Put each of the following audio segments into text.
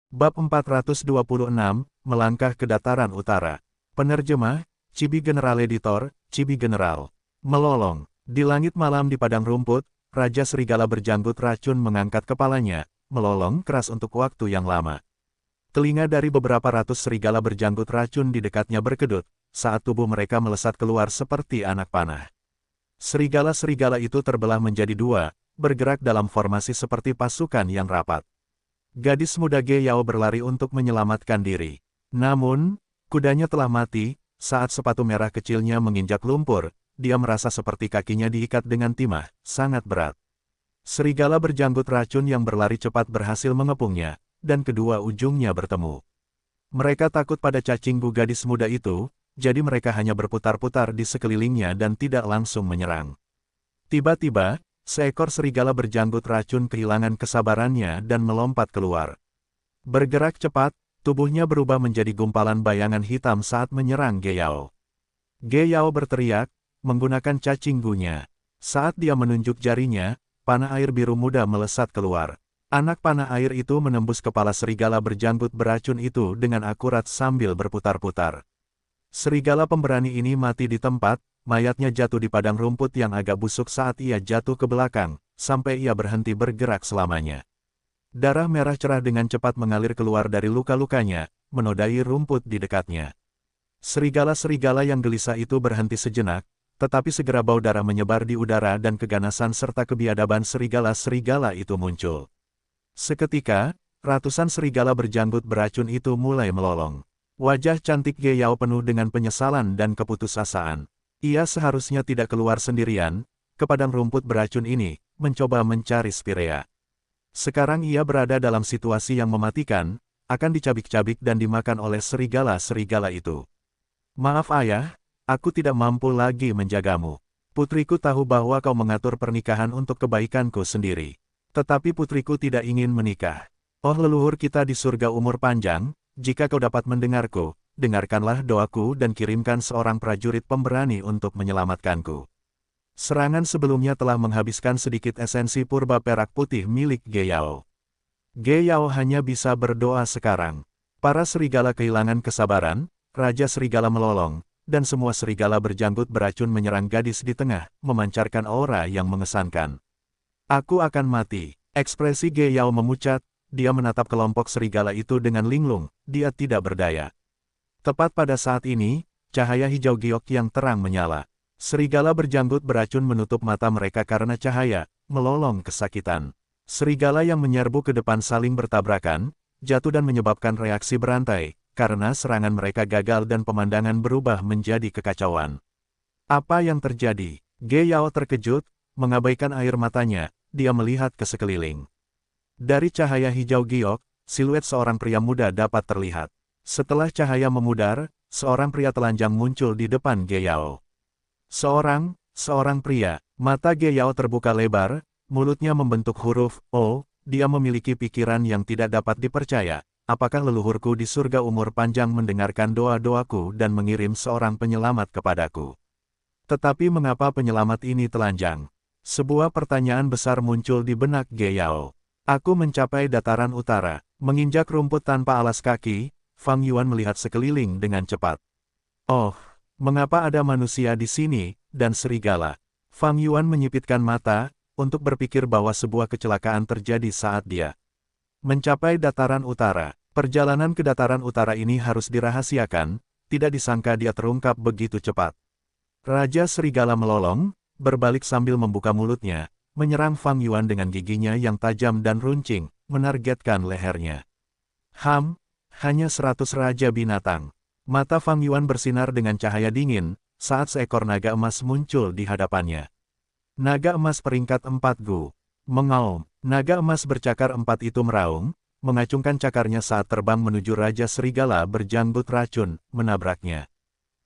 Bab 426, Melangkah ke Dataran Utara. Penerjemah, Chibi General Editor, Chibi General. Melolong. Di langit malam di padang rumput, Raja Serigala berjanggut racun mengangkat kepalanya, melolong keras untuk waktu yang lama. Telinga dari beberapa ratus serigala berjanggut racun di dekatnya berkedut, saat tubuh mereka melesat keluar seperti anak panah. Serigala-serigala itu terbelah menjadi dua, bergerak dalam formasi seperti pasukan yang rapat. Gadis muda Ge Yao berlari untuk menyelamatkan diri. Namun, kudanya telah mati, saat sepatu merah kecilnya menginjak lumpur, dia merasa seperti kakinya diikat dengan timah, sangat berat. Serigala berjanggut racun yang berlari cepat berhasil mengepungnya, dan kedua ujungnya bertemu. Mereka takut pada cacinggu gadis muda itu, jadi mereka hanya berputar-putar di sekelilingnya dan tidak langsung menyerang. Tiba-tiba, seekor serigala berjanggut racun kehilangan kesabarannya dan melompat keluar. Bergerak cepat, tubuhnya berubah menjadi gumpalan bayangan hitam saat menyerang Ge Yao. Ge Yao berteriak, menggunakan cacinggunya. Saat dia menunjuk jarinya, panah air biru muda melesat keluar. Anak panah air itu menembus kepala serigala berjanggut beracun itu dengan akurat sambil berputar-putar. Serigala pemberani ini mati di tempat, mayatnya jatuh di padang rumput yang agak busuk saat ia jatuh ke belakang, sampai ia berhenti bergerak selamanya. Darah merah cerah dengan cepat mengalir keluar dari luka-lukanya, menodai rumput di dekatnya. Serigala-serigala yang gelisah itu berhenti sejenak, tetapi segera bau darah menyebar di udara dan keganasan serta kebiadaban serigala-serigala itu muncul. Seketika, ratusan serigala berjanggut beracun itu mulai melolong. Wajah cantik Ge Yao penuh dengan penyesalan dan keputusasaan. Ia seharusnya tidak keluar sendirian, ke padang rumput beracun ini, mencoba mencari Spirea. Sekarang ia berada dalam situasi yang mematikan, akan dicabik-cabik dan dimakan oleh serigala-serigala itu. Maaf ayah, aku tidak mampu lagi menjagamu. Putriku tahu bahwa kau mengatur pernikahan untuk kebaikanku sendiri. Tetapi putriku tidak ingin menikah. Oh leluhur kita di surga umur panjang, jika kau dapat mendengarku, dengarkanlah doaku dan kirimkan seorang prajurit pemberani untuk menyelamatkanku. Serangan sebelumnya telah menghabiskan sedikit esensi purba perak putih milik Ge Yao. Ge Yao hanya bisa berdoa sekarang. Para serigala kehilangan kesabaran, Raja Serigala melolong, dan semua serigala berjanggut beracun menyerang gadis di tengah, memancarkan aura yang mengesankan. Aku akan mati. Ekspresi Ge Yao memucat, dia menatap kelompok serigala itu dengan linglung, dia tidak berdaya. Tepat pada saat ini, cahaya hijau giok yang terang menyala. Serigala berjanggut beracun menutup mata mereka karena cahaya, melolong kesakitan. Serigala yang menyerbu ke depan saling bertabrakan, jatuh dan menyebabkan reaksi berantai, karena serangan mereka gagal dan pemandangan berubah menjadi kekacauan. Apa yang terjadi? Ge Yao terkejut, mengabaikan air matanya, dia melihat ke sekeliling. Dari cahaya hijau giok, siluet seorang pria muda dapat terlihat. Setelah cahaya memudar, seorang pria telanjang muncul di depan Ge Yao. Seorang pria, mata Ge Yao terbuka lebar, mulutnya membentuk huruf O, dia memiliki pikiran yang tidak dapat dipercaya. Apakah leluhurku di surga umur panjang mendengarkan doa-doaku dan mengirim seorang penyelamat kepadaku? Tetapi mengapa penyelamat ini telanjang? Sebuah pertanyaan besar muncul di benak Ge Yao. Aku mencapai dataran utara, menginjak rumput tanpa alas kaki, Fang Yuan melihat sekeliling dengan cepat. Oh, mengapa ada manusia di sini, dan serigala? Fang Yuan menyipitkan mata, untuk berpikir bahwa sebuah kecelakaan terjadi saat dia mencapai dataran utara. Perjalanan ke dataran utara ini harus dirahasiakan, tidak disangka dia terungkap begitu cepat. Raja Serigala melolong, berbalik sambil membuka mulutnya, menyerang Fang Yuan dengan giginya yang tajam dan runcing, menargetkan lehernya. Hanya 100 raja binatang. Mata Fang Yuan bersinar dengan cahaya dingin, saat seekor naga emas muncul di hadapannya. Naga emas peringkat 4 Gu. Mengaum, naga emas bercakar 4 itu meraung, mengacungkan cakarnya saat terbang menuju Raja Serigala berjanggut racun, menabraknya.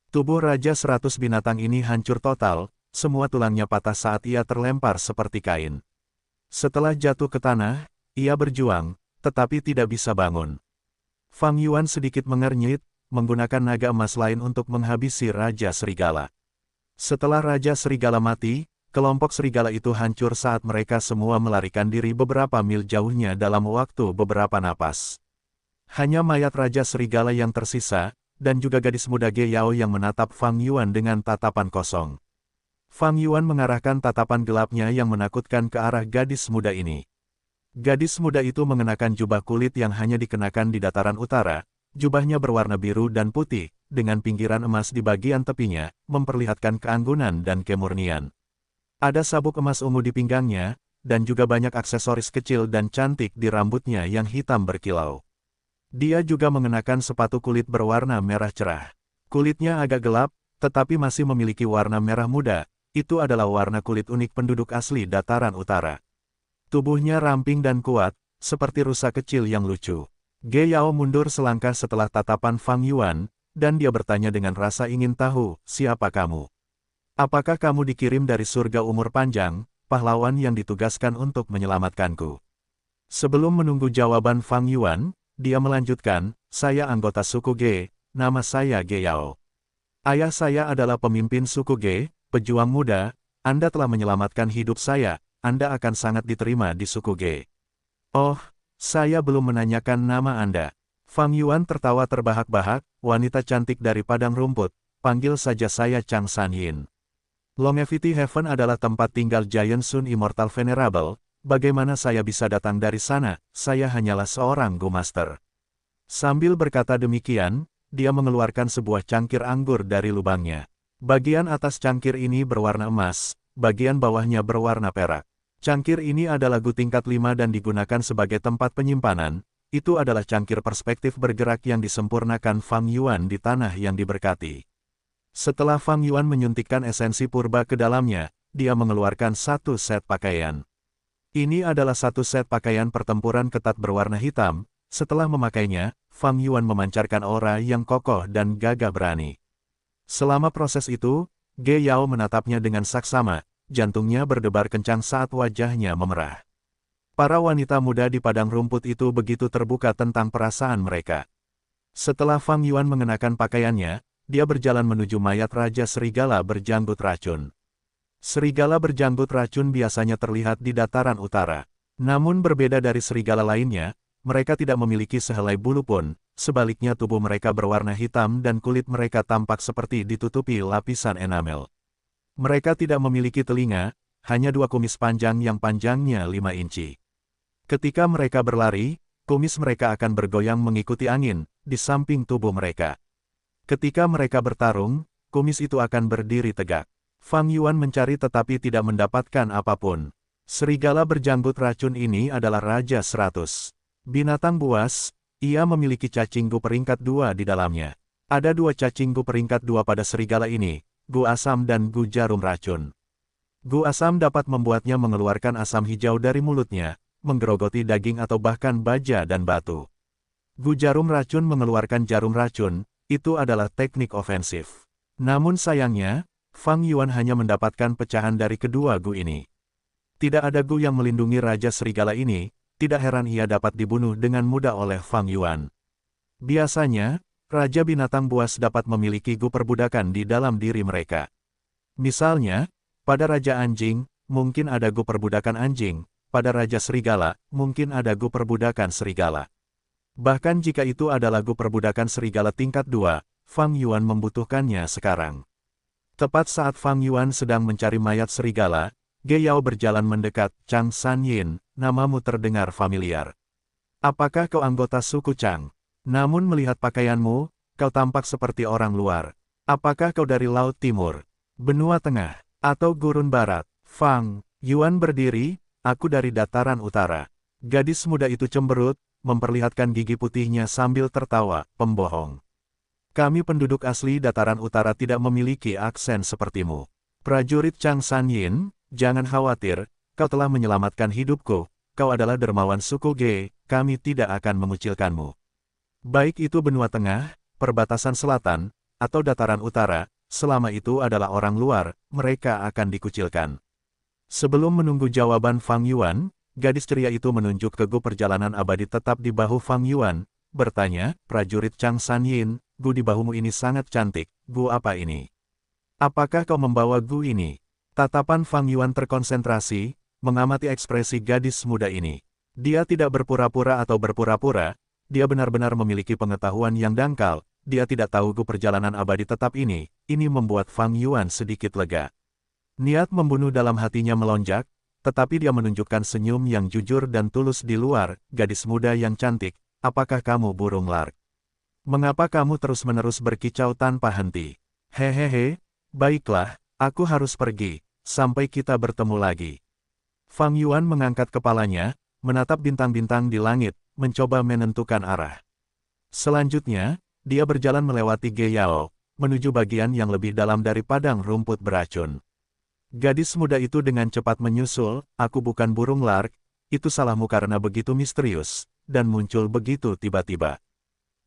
Tubuh Raja 100 binatang ini hancur total, semua tulangnya patah saat ia terlempar seperti kain. Setelah jatuh ke tanah, ia berjuang, tetapi tidak bisa bangun. Fang Yuan sedikit mengernyit, menggunakan naga emas lain untuk menghabisi Raja Serigala. Setelah Raja Serigala mati, kelompok serigala itu hancur saat mereka semua melarikan diri beberapa mil jauhnya dalam waktu beberapa napas. Hanya mayat Raja Serigala yang tersisa, dan juga gadis muda Ge Yao yang menatap Fang Yuan dengan tatapan kosong. Fang Yuan mengarahkan tatapan gelapnya yang menakutkan ke arah gadis muda ini. Gadis muda itu mengenakan jubah kulit yang hanya dikenakan di dataran utara, jubahnya berwarna biru dan putih, dengan pinggiran emas di bagian tepinya, memperlihatkan keanggunan dan kemurnian. Ada sabuk emas ungu di pinggangnya, dan juga banyak aksesoris kecil dan cantik di rambutnya yang hitam berkilau. Dia juga mengenakan sepatu kulit berwarna merah cerah. Kulitnya agak gelap, tetapi masih memiliki warna merah muda. Itu adalah warna kulit unik penduduk asli dataran utara. Tubuhnya ramping dan kuat, seperti rusa kecil yang lucu. Ge Yao mundur selangkah setelah tatapan Fang Yuan, dan dia bertanya dengan rasa ingin tahu, siapa kamu? Apakah kamu dikirim dari surga umur panjang, pahlawan yang ditugaskan untuk menyelamatkanku? Sebelum menunggu jawaban Fang Yuan, dia melanjutkan, saya anggota suku Ge, nama saya Ge Yao. Ayah saya adalah pemimpin suku Ge, pejuang muda, Anda telah menyelamatkan hidup saya, Anda akan sangat diterima di suku Ge. Oh, saya belum menanyakan nama Anda. Fang Yuan tertawa terbahak-bahak, wanita cantik dari padang rumput, panggil saja saya Chang Sanyin. Longevity Heaven adalah tempat tinggal Giant Sun Immortal Venerable. Bagaimana saya bisa datang dari sana, saya hanyalah seorang Go Master. Sambil berkata demikian, dia mengeluarkan sebuah cangkir anggur dari lubangnya. Bagian atas cangkir ini berwarna emas, bagian bawahnya berwarna perak. Cangkir ini adalah Gu tingkat 5 dan digunakan sebagai tempat penyimpanan. Itu adalah cangkir perspektif bergerak yang disempurnakan Fang Yuan di tanah yang diberkati. Setelah Fang Yuan menyuntikkan esensi purba ke dalamnya, dia mengeluarkan satu set pakaian. Ini adalah satu set pakaian pertempuran ketat berwarna hitam. Setelah memakainya, Fang Yuan memancarkan aura yang kokoh dan gagah berani. Selama proses itu, Ge Yao menatapnya dengan saksama, jantungnya berdebar kencang saat wajahnya memerah. Para wanita muda di padang rumput itu begitu terbuka tentang perasaan mereka. Setelah Fang Yuan mengenakan pakaiannya, dia berjalan menuju mayat Raja Serigala berjanggut racun. Serigala berjanggut racun biasanya terlihat di dataran utara. Namun berbeda dari serigala lainnya, mereka tidak memiliki sehelai bulu pun, sebaliknya tubuh mereka berwarna hitam dan kulit mereka tampak seperti ditutupi lapisan enamel. Mereka tidak memiliki telinga, hanya dua kumis panjang yang panjangnya 5 inci. Ketika mereka berlari, kumis mereka akan bergoyang mengikuti angin, di samping tubuh mereka. Ketika mereka bertarung, kumis itu akan berdiri tegak. Fang Yuan mencari tetapi tidak mendapatkan apapun. Serigala berjanggut racun ini adalah Raja 100. Binatang buas, ia memiliki cacing Gu peringkat 2 di dalamnya. Ada 2 cacing Gu peringkat 2 pada serigala ini, Gu asam dan Gu jarum racun. Gu asam dapat membuatnya mengeluarkan asam hijau dari mulutnya, menggerogoti daging atau bahkan baja dan batu. Gu jarum racun mengeluarkan jarum racun, itu adalah teknik ofensif. Namun sayangnya, Fang Yuan hanya mendapatkan pecahan dari kedua Gu ini. Tidak ada Gu yang melindungi Raja Serigala ini, tidak heran ia dapat dibunuh dengan mudah oleh Fang Yuan. Biasanya, Raja Binatang Buas dapat memiliki Gu perbudakan di dalam diri mereka. Misalnya, pada Raja Anjing, mungkin ada Gu perbudakan anjing, pada Raja Serigala, mungkin ada Gu perbudakan serigala. Bahkan jika itu adalah Gu perbudakan serigala tingkat 2, Fang Yuan membutuhkannya sekarang. Tepat saat Fang Yuan sedang mencari mayat serigala, Ge Yao berjalan mendekat. Chang Sanyin, namamu terdengar familiar. Apakah kau anggota suku Chang? Namun melihat pakaianmu, kau tampak seperti orang luar. Apakah kau dari Laut Timur, Benua Tengah, atau Gurun Barat? Fang Yuan berdiri, aku dari dataran utara. Gadis muda itu cemberut, memperlihatkan gigi putihnya sambil tertawa, pembohong. Kami penduduk asli dataran utara tidak memiliki aksen sepertimu. Prajurit Chang Sanyin, jangan khawatir, kau telah menyelamatkan hidupku, kau adalah dermawan suku Ge, kami tidak akan mengucilkanmu. Baik itu benua tengah, perbatasan selatan, atau dataran utara, selama itu adalah orang luar, mereka akan dikucilkan. Sebelum menunggu jawaban Fang Yuan, gadis ceria itu menunjuk ke Gu perjalanan abadi tetap di bahu Fang Yuan, bertanya, prajurit Chang Sanyin, Gu di bahumu ini sangat cantik, Gu apa ini? Apakah kau membawa Gu ini? Tatapan Fang Yuan terkonsentrasi, mengamati ekspresi gadis muda ini. Dia tidak berpura-pura atau berpura-pura, dia benar-benar memiliki pengetahuan yang dangkal, dia tidak tahu perjalanan abadi tetap ini membuat Fang Yuan sedikit lega. Niat membunuh dalam hatinya melonjak, tetapi dia menunjukkan senyum yang jujur dan tulus di luar, gadis muda yang cantik, apakah kamu burung lark? Mengapa kamu terus-menerus berkicau tanpa henti? Hehehe, baiklah, aku harus pergi, sampai kita bertemu lagi. Fang Yuan mengangkat kepalanya, menatap bintang-bintang di langit, mencoba menentukan arah. Selanjutnya, dia berjalan melewati Ge Yao, menuju bagian yang lebih dalam dari padang rumput beracun. Gadis muda itu dengan cepat menyusul, aku bukan burung lark, itu salahmu karena begitu misterius, dan muncul begitu tiba-tiba.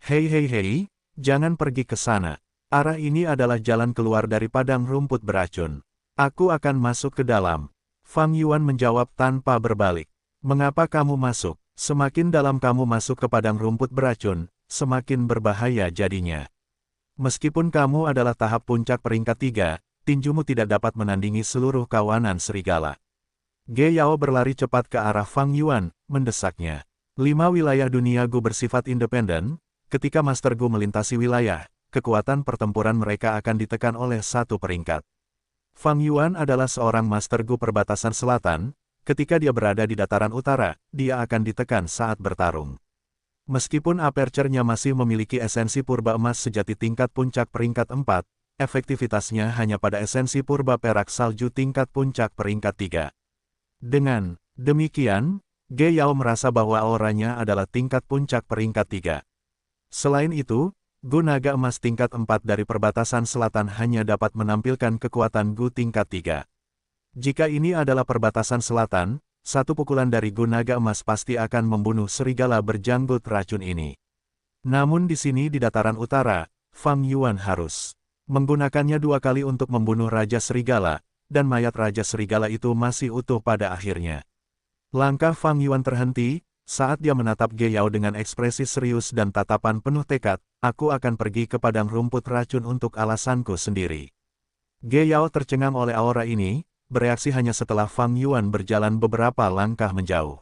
Hei hei hei, jangan pergi ke sana. Arah ini adalah jalan keluar dari padang rumput beracun. Aku akan masuk ke dalam. Fang Yuan menjawab tanpa berbalik. Mengapa kamu masuk? Semakin dalam kamu masuk ke padang rumput beracun, semakin berbahaya jadinya. Meskipun kamu adalah tahap puncak peringkat 3, tinjumu tidak dapat menandingi seluruh kawanan serigala. Ge Yao berlari cepat ke arah Fang Yuan, mendesaknya. 5 wilayah dunia Gu bersifat independen, ketika Master Gu melintasi wilayah, kekuatan pertempuran mereka akan ditekan oleh satu peringkat. Fang Yuan adalah seorang Master Gu perbatasan selatan, ketika dia berada di dataran utara, dia akan ditekan saat bertarung. Meskipun aperture-nya masih memiliki esensi purba emas sejati tingkat puncak peringkat 4, efektivitasnya hanya pada esensi purba perak salju tingkat puncak peringkat 3. Dengan demikian, Ge Yao merasa bahwa auranya adalah tingkat puncak peringkat 3. Selain itu, Gu naga emas tingkat 4 dari perbatasan selatan hanya dapat menampilkan kekuatan Gu tingkat 3. Jika ini adalah perbatasan selatan, satu pukulan dari Gu naga emas pasti akan membunuh serigala berjanggut racun ini. Namun di sini di dataran utara, Fang Yuan harus menggunakannya 2 kali untuk membunuh Raja Serigala, dan mayat Raja Serigala itu masih utuh pada akhirnya. Langkah Fang Yuan terhenti, saat dia menatap Ge Yao dengan ekspresi serius dan tatapan penuh tekad, aku akan pergi ke padang rumput racun untuk alasanku sendiri. Ge Yao tercengang oleh aura ini, bereaksi hanya setelah Fang Yuan berjalan beberapa langkah menjauh.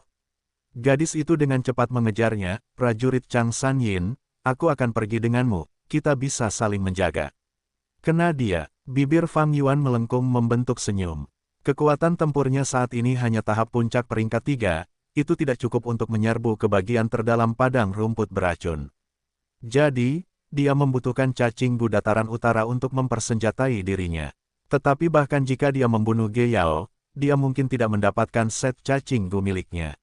Gadis itu dengan cepat mengejarnya, prajurit Chang San Yin, aku akan pergi denganmu, kita bisa saling menjaga. Kena dia, bibir Fang Yuan melengkung membentuk senyum. Kekuatan tempurnya saat ini hanya tahap puncak peringkat 3, itu tidak cukup untuk menyerbu ke bagian terdalam padang rumput beracun. Jadi, dia membutuhkan cacing Gu dataran utara untuk mempersenjatai dirinya. Tetapi bahkan jika dia membunuh Ge Yao, dia mungkin tidak mendapatkan set cacing Gu miliknya.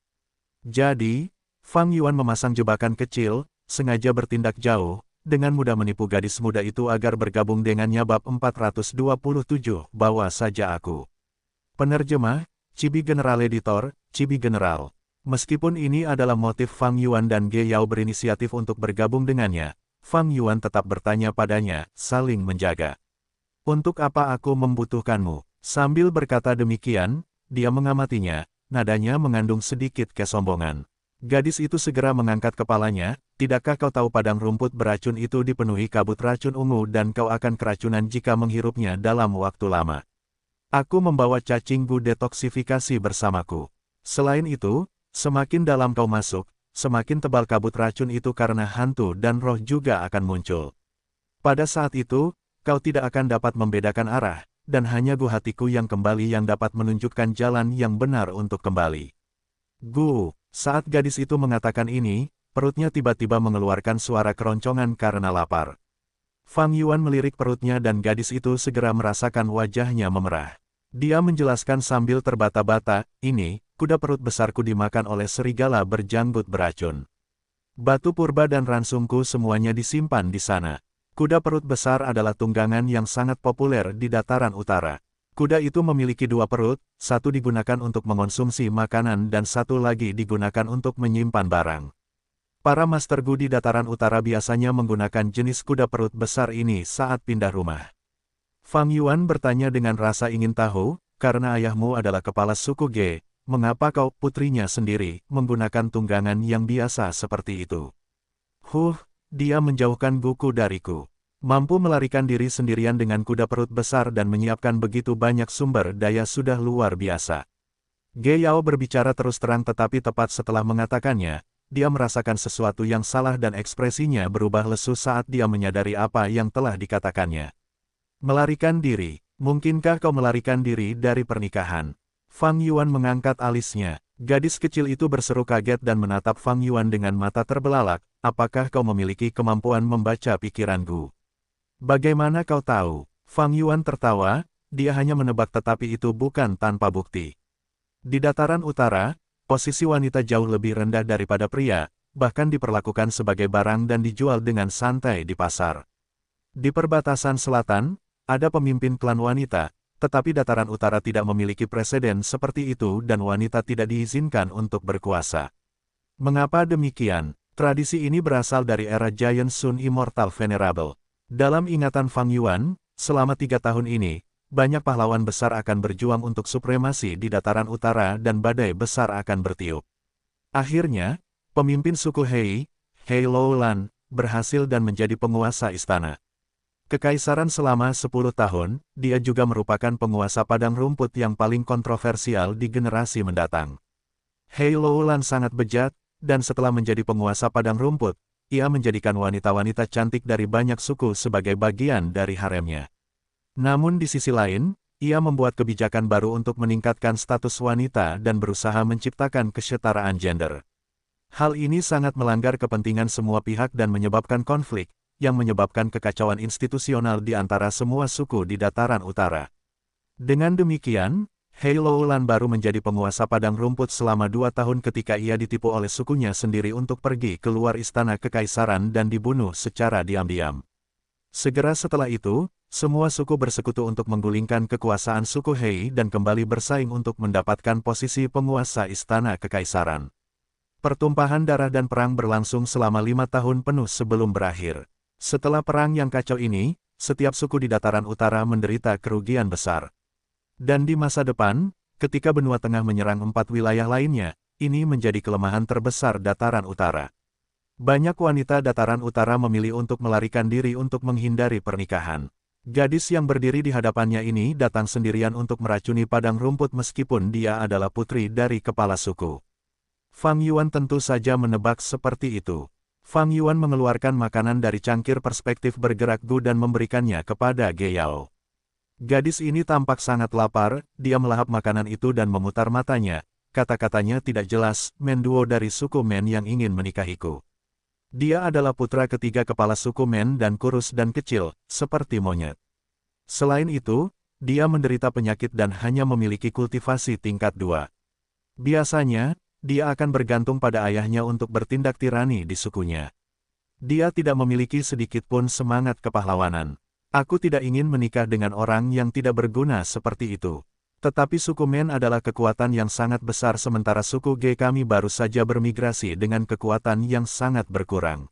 Jadi, Fang Yuan memasang jebakan kecil, sengaja bertindak jauh, dengan mudah menipu gadis muda itu agar bergabung dengannya. Bab 427, bawa saja aku. Penerjemah, Chibi General Editor, Chibi General. Meskipun ini adalah motif Fang Yuan dan Ge Yao berinisiatif untuk bergabung dengannya, Fang Yuan tetap bertanya padanya, saling menjaga. Untuk apa aku membutuhkanmu? Sambil berkata demikian, dia mengamatinya, nadanya mengandung sedikit kesombongan. Gadis itu segera mengangkat kepalanya, tidakkah kau tahu padang rumput beracun itu dipenuhi kabut racun ungu dan kau akan keracunan jika menghirupnya dalam waktu lama. Aku membawa cacing Gu detoksifikasi bersamaku. Selain itu, semakin dalam kau masuk, semakin tebal kabut racun itu karena hantu dan roh juga akan muncul. Pada saat itu, kau tidak akan dapat membedakan arah, dan hanya Gu hatiku yang kembali yang dapat menunjukkan jalan yang benar untuk kembali. Gu, saat gadis itu mengatakan ini, perutnya tiba-tiba mengeluarkan suara keroncongan karena lapar. Fang Yuan melirik perutnya dan gadis itu segera merasakan wajahnya memerah. Dia menjelaskan sambil terbata-bata, ini, kuda perut besarku dimakan oleh serigala berjanggut beracun. Batu purba dan ransungku semuanya disimpan di sana. Kuda perut besar adalah tunggangan yang sangat populer di dataran utara. Kuda itu memiliki 2 perut, satu digunakan untuk mengonsumsi makanan dan satu lagi digunakan untuk menyimpan barang. Para Master Gu di dataran utara biasanya menggunakan jenis kuda perut besar ini saat pindah rumah. Fang Yuan bertanya dengan rasa ingin tahu, karena ayahmu adalah kepala suku Ge, mengapa kau, putrinya sendiri, menggunakan tunggangan yang biasa seperti itu? Dia menjauhkan Guku dariku. Mampu melarikan diri sendirian dengan kuda perut besar dan menyiapkan begitu banyak sumber daya sudah luar biasa. Ge Yao berbicara terus terang tetapi tepat setelah mengatakannya, dia merasakan sesuatu yang salah dan ekspresinya berubah lesu saat dia menyadari apa yang telah dikatakannya. Melarikan diri. Mungkinkah kau melarikan diri dari pernikahan? Fang Yuan mengangkat alisnya. Gadis kecil itu berseru kaget dan menatap Fang Yuan dengan mata terbelalak. Apakah kau memiliki kemampuan membaca pikiranku? Bagaimana kau tahu? Fang Yuan tertawa, dia hanya menebak tetapi itu bukan tanpa bukti. Di dataran utara, posisi wanita jauh lebih rendah daripada pria, bahkan diperlakukan sebagai barang dan dijual dengan santai di pasar. Di perbatasan selatan, ada pemimpin klan wanita, tetapi dataran utara tidak memiliki preseden seperti itu dan wanita tidak diizinkan untuk berkuasa. Mengapa demikian? Tradisi ini berasal dari era Giant Sun Immortal Venerable. Dalam ingatan Fang Yuan, selama 3 tahun ini, banyak pahlawan besar akan berjuang untuk supremasi di dataran utara dan badai besar akan bertiup. Akhirnya, pemimpin suku Hei, Hei Loulan, berhasil dan menjadi penguasa istana. Kekaisaran selama 10 tahun, dia juga merupakan penguasa padang rumput yang paling kontroversial di generasi mendatang. Hei Loulan sangat bejat, dan setelah menjadi penguasa padang rumput, ia menjadikan wanita-wanita cantik dari banyak suku sebagai bagian dari haremnya. Namun di sisi lain, ia membuat kebijakan baru untuk meningkatkan status wanita dan berusaha menciptakan kesetaraan gender. Hal ini sangat melanggar kepentingan semua pihak dan menyebabkan konflik, yang menyebabkan kekacauan institusional di antara semua suku di dataran utara. Dengan demikian, Hei Loulan baru menjadi penguasa padang rumput selama 2 tahun ketika ia ditipu oleh sukunya sendiri untuk pergi keluar istana kekaisaran dan dibunuh secara diam-diam. Segera setelah itu, semua suku bersekutu untuk menggulingkan kekuasaan suku Hei dan kembali bersaing untuk mendapatkan posisi penguasa istana kekaisaran. Pertumpahan darah dan perang berlangsung selama 5 tahun penuh sebelum berakhir. Setelah perang yang kacau ini, setiap suku di dataran utara menderita kerugian besar. Dan di masa depan, ketika benua tengah menyerang 4 wilayah lainnya, ini menjadi kelemahan terbesar dataran utara. Banyak wanita dataran utara memilih untuk melarikan diri untuk menghindari pernikahan. Gadis yang berdiri di hadapannya ini datang sendirian untuk meracuni padang rumput meskipun dia adalah putri dari kepala suku. Fang Yuan tentu saja menebak seperti itu. Fang Yuan mengeluarkan makanan dari cangkir perspektif bergerak Gu dan memberikannya kepada Ge Yao. Gadis ini tampak sangat lapar, dia melahap makanan itu dan memutar matanya. Kata-katanya tidak jelas, menduo dari suku Men yang ingin menikahiku. Dia adalah putra ketiga kepala suku Men dan kurus dan kecil, seperti monyet. Selain itu, dia menderita penyakit dan hanya memiliki kultivasi tingkat 2. Biasanya, dia akan bergantung pada ayahnya untuk bertindak tirani di sukunya. Dia tidak memiliki sedikit pun semangat kepahlawanan. Aku tidak ingin menikah dengan orang yang tidak berguna seperti itu. Tetapi suku Men adalah kekuatan yang sangat besar sementara suku Ge kami baru saja bermigrasi dengan kekuatan yang sangat berkurang.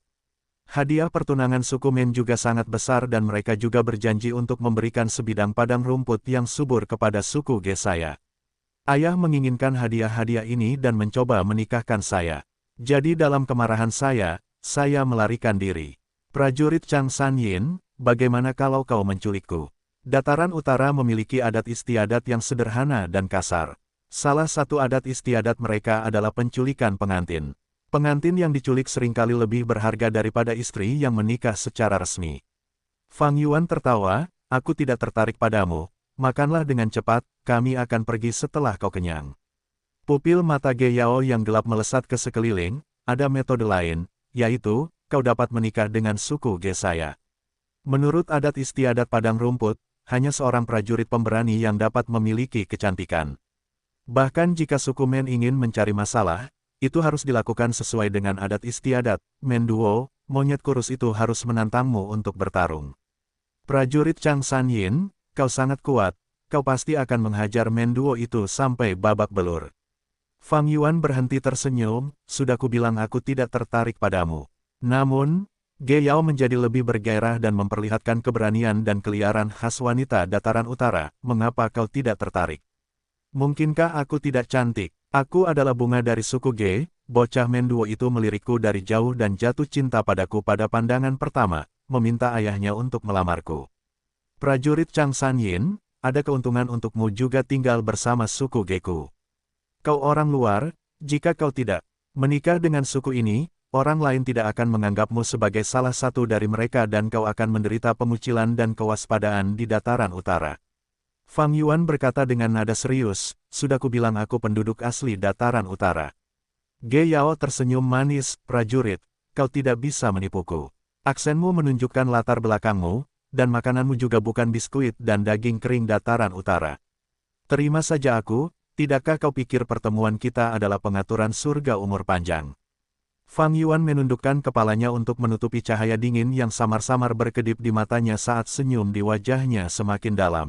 Hadiah pertunangan suku Men juga sangat besar dan mereka juga berjanji untuk memberikan sebidang padang rumput yang subur kepada suku Ge saya. Ayah menginginkan hadiah-hadiah ini dan mencoba menikahkan saya. Jadi dalam kemarahan saya melarikan diri. Prajurit Chang San Yin, bagaimana kalau kau menculikku? Dataran utara memiliki adat istiadat yang sederhana dan kasar. Salah satu adat istiadat mereka adalah penculikan pengantin. Pengantin yang diculik seringkali lebih berharga daripada istri yang menikah secara resmi. Fang Yuan tertawa, aku tidak tertarik padamu, makanlah dengan cepat, kami akan pergi setelah kau kenyang. Pupil mata Ge Yao yang gelap melesat ke sekeliling, ada metode lain, yaitu, kau dapat menikah dengan suku Ge saya. Menurut adat istiadat padang rumput, hanya seorang prajurit pemberani yang dapat memiliki kecantikan. Bahkan jika suku Men ingin mencari masalah, itu harus dilakukan sesuai dengan adat istiadat. Menduo, monyet kurus itu harus menantangmu untuk bertarung. Prajurit Chang San Yin, kau sangat kuat, kau pasti akan menghajar Menduo itu sampai babak belur. Fang Yuan berhenti tersenyum, sudah kubilang aku tidak tertarik padamu. Namun, Ge Yao menjadi lebih bergairah dan memperlihatkan keberanian dan keliaran khas wanita dataran utara. Mengapa kau tidak tertarik? Mungkinkah aku tidak cantik? Aku adalah bunga dari suku Ge. Bocah Menduo itu melirikku dari jauh dan jatuh cinta padaku pada pandangan pertama, meminta ayahnya untuk melamarku. Prajurit Chang San Yin, ada keuntungan untukmu juga tinggal bersama suku Geku. Kau orang luar, jika kau tidak Menikah dengan suku ini, orang lain tidak akan menganggapmu sebagai salah satu dari mereka dan kau akan menderita pengucilan dan kewaspadaan di dataran utara. Fang Yuan berkata dengan nada serius, sudah kubilang aku penduduk asli dataran utara. Ge Yao tersenyum manis, prajurit, kau tidak bisa menipuku. Aksenmu menunjukkan latar belakangmu, dan makananmu juga bukan biskuit dan daging kering dataran utara. Terima saja aku, tidakkah kau pikir pertemuan kita adalah pengaturan surga umur panjang? Fang Yuan menundukkan kepalanya untuk menutupi cahaya dingin yang samar-samar berkedip di matanya saat senyum di wajahnya semakin dalam.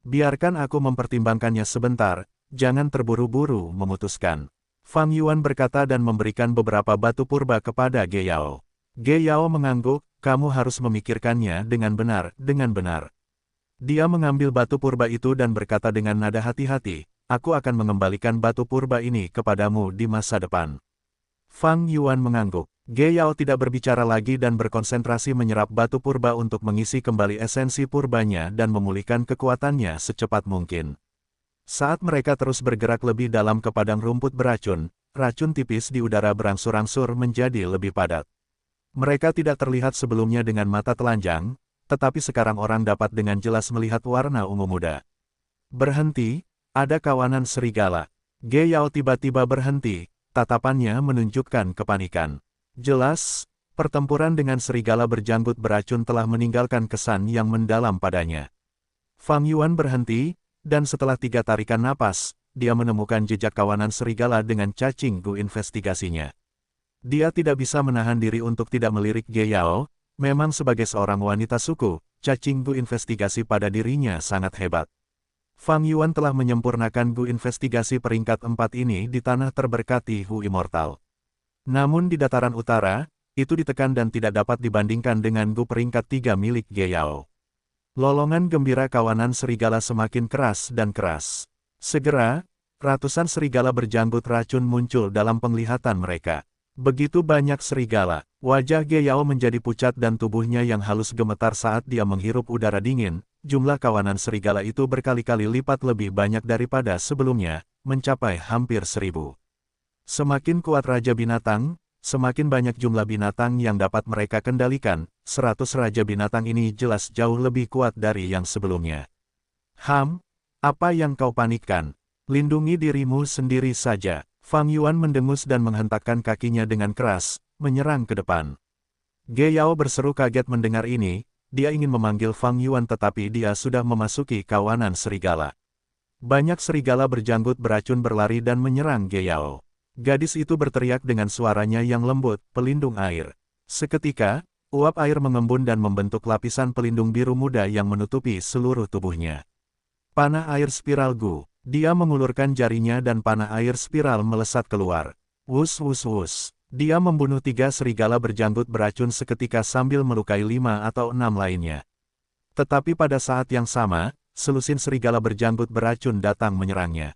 Biarkan aku mempertimbangkannya sebentar, jangan terburu-buru memutuskan. Fang Yuan berkata dan memberikan beberapa batu purba kepada Ge Yao. Ge Yao mengangguk, kamu harus memikirkannya dengan benar. Dia mengambil batu purba itu dan berkata dengan nada hati-hati, aku akan mengembalikan batu purba ini kepadamu di masa depan. Fang Yuan mengangguk. Ge Yao tidak berbicara lagi dan berkonsentrasi menyerap batu purba untuk mengisi kembali esensi purbanya dan memulihkan kekuatannya secepat mungkin. Saat mereka terus bergerak lebih dalam ke padang rumput beracun, racun tipis di udara berangsur-angsur menjadi lebih padat. Mereka tidak terlihat sebelumnya dengan mata telanjang, tetapi sekarang orang dapat dengan jelas melihat warna ungu muda. Berhenti, ada kawanan serigala. Ge Yao tiba-tiba berhenti. Tatapannya menunjukkan kepanikan. Jelas, pertempuran dengan serigala berjanggut beracun telah meninggalkan kesan yang mendalam padanya. Fang Yuan berhenti, dan setelah 3 tarikan napas, dia menemukan jejak kawanan serigala dengan cacing gu investigasinya. Dia tidak bisa menahan diri untuk tidak melirik Ge Yao, memang sebagai seorang wanita suku, cacing gu investigasi pada dirinya sangat hebat. Fang Yuan telah menyempurnakan Gu investigasi peringkat 4 ini di tanah terberkati Hu Immortal. Namun di dataran utara, itu ditekan dan tidak dapat dibandingkan dengan Gu peringkat 3 milik Ge Yao. Lolongan gembira kawanan serigala semakin keras dan keras. Segera, ratusan serigala berjanggut racun muncul dalam penglihatan mereka. Begitu banyak serigala, wajah Ge Yao menjadi pucat dan tubuhnya yang halus gemetar saat dia menghirup udara dingin. Jumlah kawanan serigala itu berkali-kali lipat lebih banyak daripada sebelumnya, mencapai hampir 1000. Semakin kuat Raja Binatang, semakin banyak jumlah binatang yang dapat mereka kendalikan. 100 Raja Binatang ini jelas jauh lebih kuat dari yang sebelumnya. Apa yang kau panikkan? Lindungi dirimu sendiri saja. Fang Yuan mendengus dan menghentakkan kakinya dengan keras, menyerang ke depan. Ge Yao berseru kaget mendengar ini. Dia ingin memanggil Fang Yuan tetapi dia sudah memasuki kawanan serigala. Banyak serigala berjanggut beracun berlari dan menyerang Ge Yao. Gadis itu berteriak dengan suaranya yang lembut, pelindung air. Seketika, uap air mengembun dan membentuk lapisan pelindung biru muda yang menutupi seluruh tubuhnya. Panah air spiral Gu. Dia mengulurkan jarinya dan panah air spiral melesat keluar. Wus wus wus. Dia membunuh 3 serigala berjanggut beracun seketika sambil melukai 5 atau 6 lainnya. Tetapi pada saat yang sama, selusin serigala berjanggut beracun datang menyerangnya.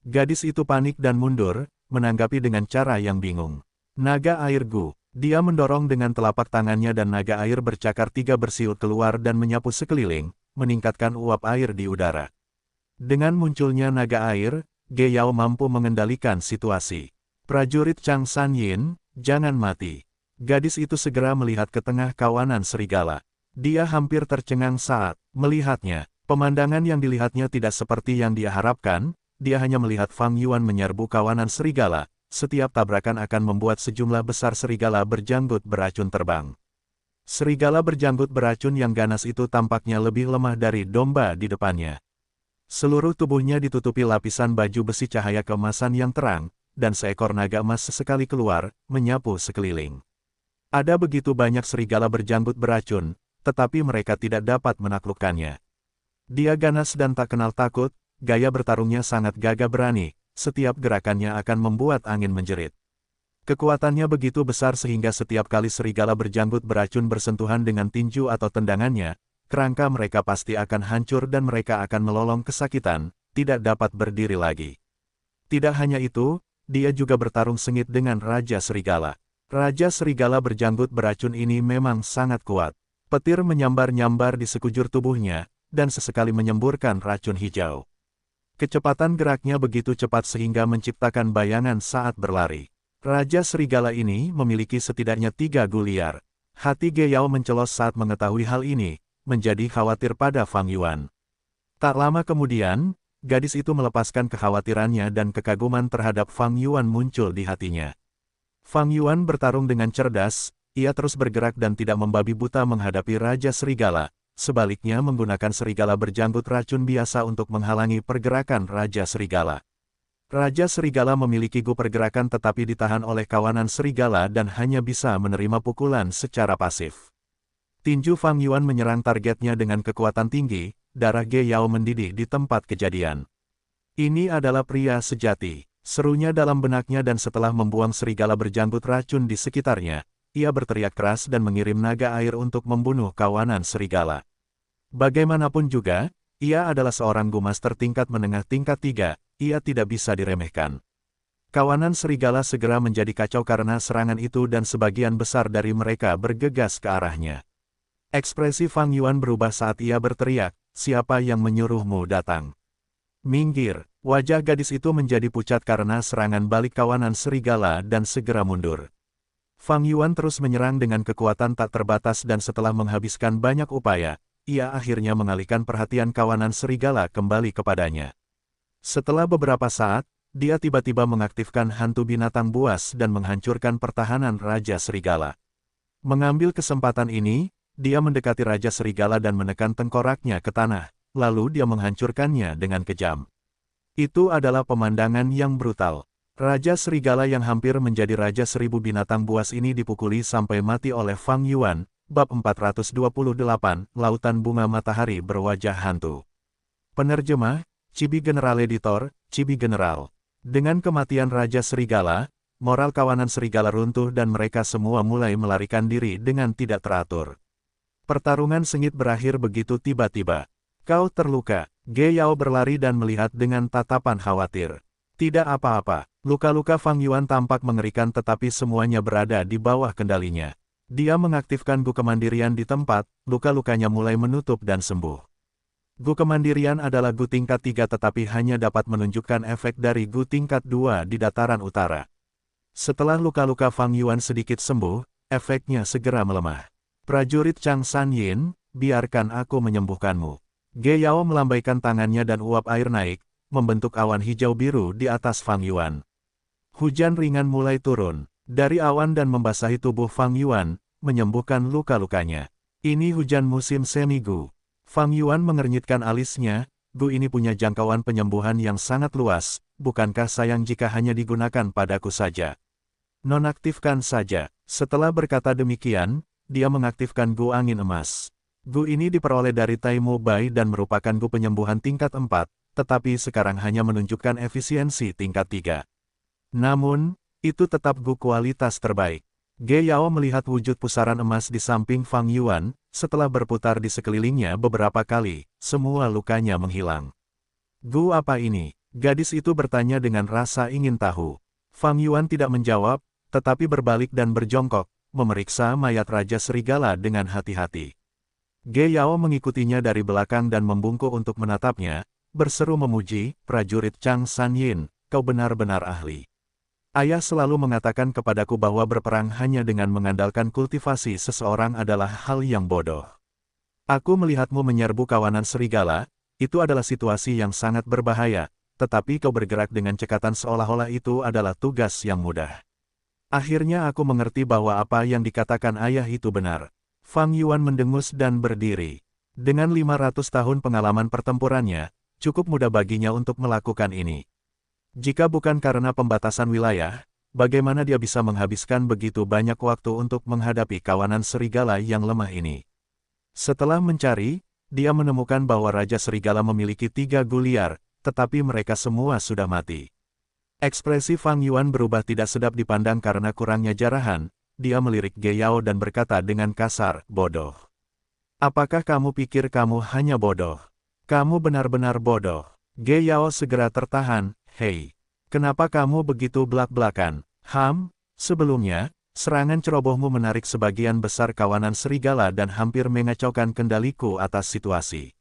Gadis itu panik dan mundur, menanggapi dengan cara yang bingung. Naga air Gu. Dia mendorong dengan telapak tangannya dan naga air bercakar 3 bersiul keluar dan menyapu sekeliling, meningkatkan uap air di udara. Dengan munculnya naga air, Ge Yao mampu mengendalikan situasi. Prajurit Chang San Yin, jangan mati. Gadis itu segera melihat ke tengah kawanan serigala. Dia hampir tercengang saat melihatnya. Pemandangan yang dilihatnya tidak seperti yang dia harapkan, dia hanya melihat Fang Yuan menyerbu kawanan serigala. Setiap tabrakan akan membuat sejumlah besar serigala berjanggut beracun terbang. Serigala berjanggut beracun yang ganas itu tampaknya lebih lemah dari domba di depannya. Seluruh tubuhnya ditutupi lapisan baju besi cahaya keemasan yang terang, dan seekor naga emas sesekali keluar, menyapu sekeliling. Ada begitu banyak serigala berjanggut beracun, tetapi mereka tidak dapat menaklukkannya. Dia ganas dan tak kenal takut, gaya bertarungnya sangat gagah berani, setiap gerakannya akan membuat angin menjerit. Kekuatannya begitu besar sehingga setiap kali serigala berjanggut beracun bersentuhan dengan tinju atau tendangannya, kerangka mereka pasti akan hancur dan mereka akan melolong kesakitan, tidak dapat berdiri lagi. Tidak hanya itu, dia juga bertarung sengit dengan Raja Serigala. Raja Serigala berjanggut beracun ini memang sangat kuat. Petir menyambar-nyambar di sekujur tubuhnya, dan sesekali menyemburkan racun hijau. Kecepatan geraknya begitu cepat sehingga menciptakan bayangan saat berlari. Raja Serigala ini memiliki setidaknya 3 gu liar. Hati Ge Yao mencelos saat mengetahui hal ini, menjadi khawatir pada Fang Yuan. Tak lama kemudian, gadis itu melepaskan kekhawatirannya dan kekaguman terhadap Fang Yuan muncul di hatinya. Fang Yuan bertarung dengan cerdas, ia terus bergerak dan tidak membabi buta menghadapi Raja Serigala, sebaliknya menggunakan serigala berjanggut racun biasa untuk menghalangi pergerakan Raja Serigala. Raja Serigala memiliki gu pergerakan tetapi ditahan oleh kawanan serigala dan hanya bisa menerima pukulan secara pasif. Tinju Fang Yuan menyerang targetnya dengan kekuatan tinggi, darah Ge Yao mendidih di tempat kejadian. Ini adalah pria sejati, serunya dalam benaknya dan setelah membuang serigala berjanggut racun di sekitarnya, ia berteriak keras dan mengirim naga air untuk membunuh kawanan serigala. Bagaimanapun juga, ia adalah seorang gu master tingkat menengah tingkat 3, ia tidak bisa diremehkan. Kawanan serigala segera menjadi kacau karena serangan itu dan sebagian besar dari mereka bergegas ke arahnya. Ekspresi Fang Yuan berubah saat ia berteriak, "Siapa yang menyuruhmu datang? Minggir!" Wajah gadis itu menjadi pucat karena serangan balik kawanan serigala dan segera mundur. Fang Yuan terus menyerang dengan kekuatan tak terbatas dan setelah menghabiskan banyak upaya, ia akhirnya mengalihkan perhatian kawanan serigala kembali kepadanya. Setelah beberapa saat, dia tiba-tiba mengaktifkan hantu binatang buas dan menghancurkan pertahanan Raja Serigala. Mengambil kesempatan ini, dia mendekati Raja Serigala dan menekan tengkoraknya ke tanah, lalu dia menghancurkannya dengan kejam. Itu adalah pemandangan yang brutal. Raja Serigala yang hampir menjadi Raja 1000 binatang buas ini dipukuli sampai mati oleh Fang Yuan, bab 428, Lautan Bunga Matahari Berwajah Hantu. Penerjemah, Chibi General Editor, Chibi General. Dengan kematian Raja Serigala, moral kawanan serigala runtuh dan mereka semua mulai melarikan diri dengan tidak teratur. Pertarungan sengit berakhir begitu tiba-tiba. "Kau terluka." Ge Yao berlari dan melihat dengan tatapan khawatir. Tidak apa-apa, luka-luka Fang Yuan tampak mengerikan tetapi semuanya berada di bawah kendalinya. Dia mengaktifkan gu kemandirian di tempat, luka-lukanya mulai menutup dan sembuh. Gu kemandirian adalah gu tingkat 3 tetapi hanya dapat menunjukkan efek dari gu tingkat 2 di dataran utara. Setelah luka-luka Fang Yuan sedikit sembuh, efeknya segera melemah. "Prajurit Chang San Yin, biarkan aku menyembuhkanmu." Ge Yao melambaikan tangannya dan uap air naik, membentuk awan hijau biru di atas Fang Yuan. Hujan ringan mulai turun dari awan dan membasahi tubuh Fang Yuan, menyembuhkan luka-lukanya. "Ini hujan musim semi gu." Fang Yuan mengernyitkan alisnya, "Gu ini punya jangkauan penyembuhan yang sangat luas, bukankah sayang jika hanya digunakan padaku saja? Nonaktifkan saja." Setelah berkata demikian, dia mengaktifkan gu angin emas. Gu ini diperoleh dari Taimu Bai dan merupakan gu penyembuhan tingkat 4, tetapi sekarang hanya menunjukkan efisiensi tingkat 3. Namun, itu tetap gu kualitas terbaik. Ge Yao melihat wujud pusaran emas di samping Fang Yuan, setelah berputar di sekelilingnya beberapa kali, semua lukanya menghilang. "Gu apa ini?" Gadis itu bertanya dengan rasa ingin tahu. Fang Yuan tidak menjawab, tetapi berbalik dan berjongkok, memeriksa mayat Raja Serigala dengan hati-hati. Ge Yao mengikutinya dari belakang dan membungkuk untuk menatapnya, berseru memuji, "Prajurit Chang San Yin, kau benar-benar ahli. Ayah selalu mengatakan kepadaku bahwa berperang hanya dengan mengandalkan kultivasi seseorang adalah hal yang bodoh. Aku melihatmu menyerbu kawanan serigala, itu adalah situasi yang sangat berbahaya, tetapi kau bergerak dengan cekatan seolah-olah itu adalah tugas yang mudah. Akhirnya aku mengerti bahwa apa yang dikatakan ayah itu benar." Fang Yuan mendengus dan berdiri. Dengan 500 tahun pengalaman pertempurannya, cukup mudah baginya untuk melakukan ini. Jika bukan karena pembatasan wilayah, bagaimana dia bisa menghabiskan begitu banyak waktu untuk menghadapi kawanan serigala yang lemah ini? Setelah mencari, dia menemukan bahwa Raja Serigala memiliki 3 gu liar, tetapi mereka semua sudah mati. Ekspresi Fang Yuan berubah tidak sedap dipandang karena kurangnya jarahan, dia melirik Ge Yao dan berkata dengan kasar, "Bodoh. Apakah kamu pikir kamu hanya bodoh? Kamu benar-benar bodoh." Ge Yao segera tertahan, "Hei, kenapa kamu begitu belak-belakan? Sebelumnya, serangan cerobohmu menarik sebagian besar kawanan serigala dan hampir mengacaukan kendaliku atas situasi.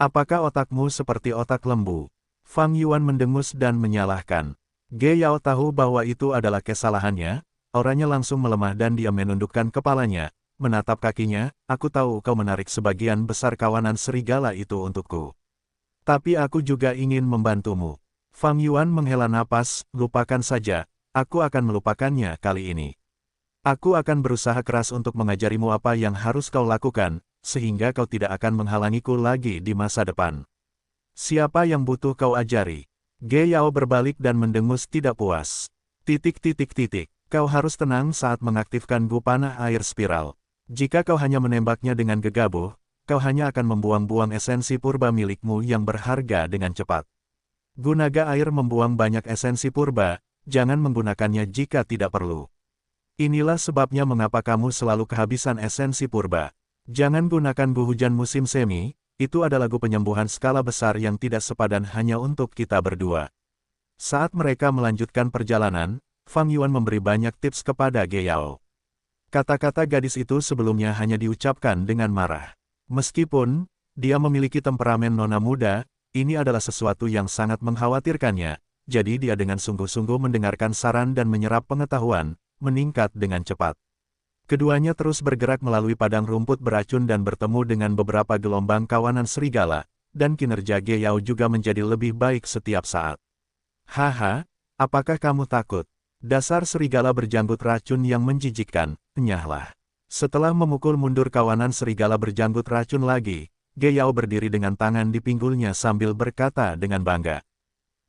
Apakah otakmu seperti otak lembu?" Fang Yuan mendengus dan menyalahkan. Ge Yao tahu bahwa itu adalah kesalahannya, auranya langsung melemah dan dia menundukkan kepalanya, menatap kakinya, aku tahu kau menarik sebagian besar kawanan serigala itu untukku. Tapi aku juga ingin membantumu. Fang Yuan menghela napas, lupakan saja, aku akan melupakannya kali ini. Aku akan berusaha keras untuk mengajarimu apa yang harus kau lakukan, sehingga kau tidak akan menghalangiku lagi di masa depan. Siapa yang butuh kau ajari? Ge Yao berbalik dan mendengus tidak puas. Kau harus tenang saat mengaktifkan gu panah air spiral. Jika kau hanya menembaknya dengan gegabah, kau hanya akan membuang-buang esensi purba milikmu yang berharga dengan cepat. Gu naga air membuang banyak esensi purba, jangan menggunakannya jika tidak perlu. Inilah sebabnya mengapa kamu selalu kehabisan esensi purba. Jangan gunakan gu hujan musim semi, itu adalah gu penyembuhan skala besar yang tidak sepadan hanya untuk kita berdua. Saat mereka melanjutkan perjalanan, Fang Yuan memberi banyak tips kepada Ge Yao. Kata-kata gadis itu sebelumnya hanya diucapkan dengan marah. Meskipun dia memiliki temperamen nona muda, ini adalah sesuatu yang sangat mengkhawatirkannya, jadi dia dengan sungguh-sungguh mendengarkan saran dan menyerap pengetahuan, meningkat dengan cepat. Keduanya terus bergerak melalui padang rumput beracun dan bertemu dengan beberapa gelombang kawanan serigala, dan kinerja Ge Yao juga menjadi lebih baik setiap saat. Haha, apakah kamu takut? Dasar serigala berjanggut racun yang menjijikkan, enyahlah. Setelah memukul mundur kawanan serigala berjanggut racun lagi, Ge Yao berdiri dengan tangan di pinggulnya sambil berkata dengan bangga.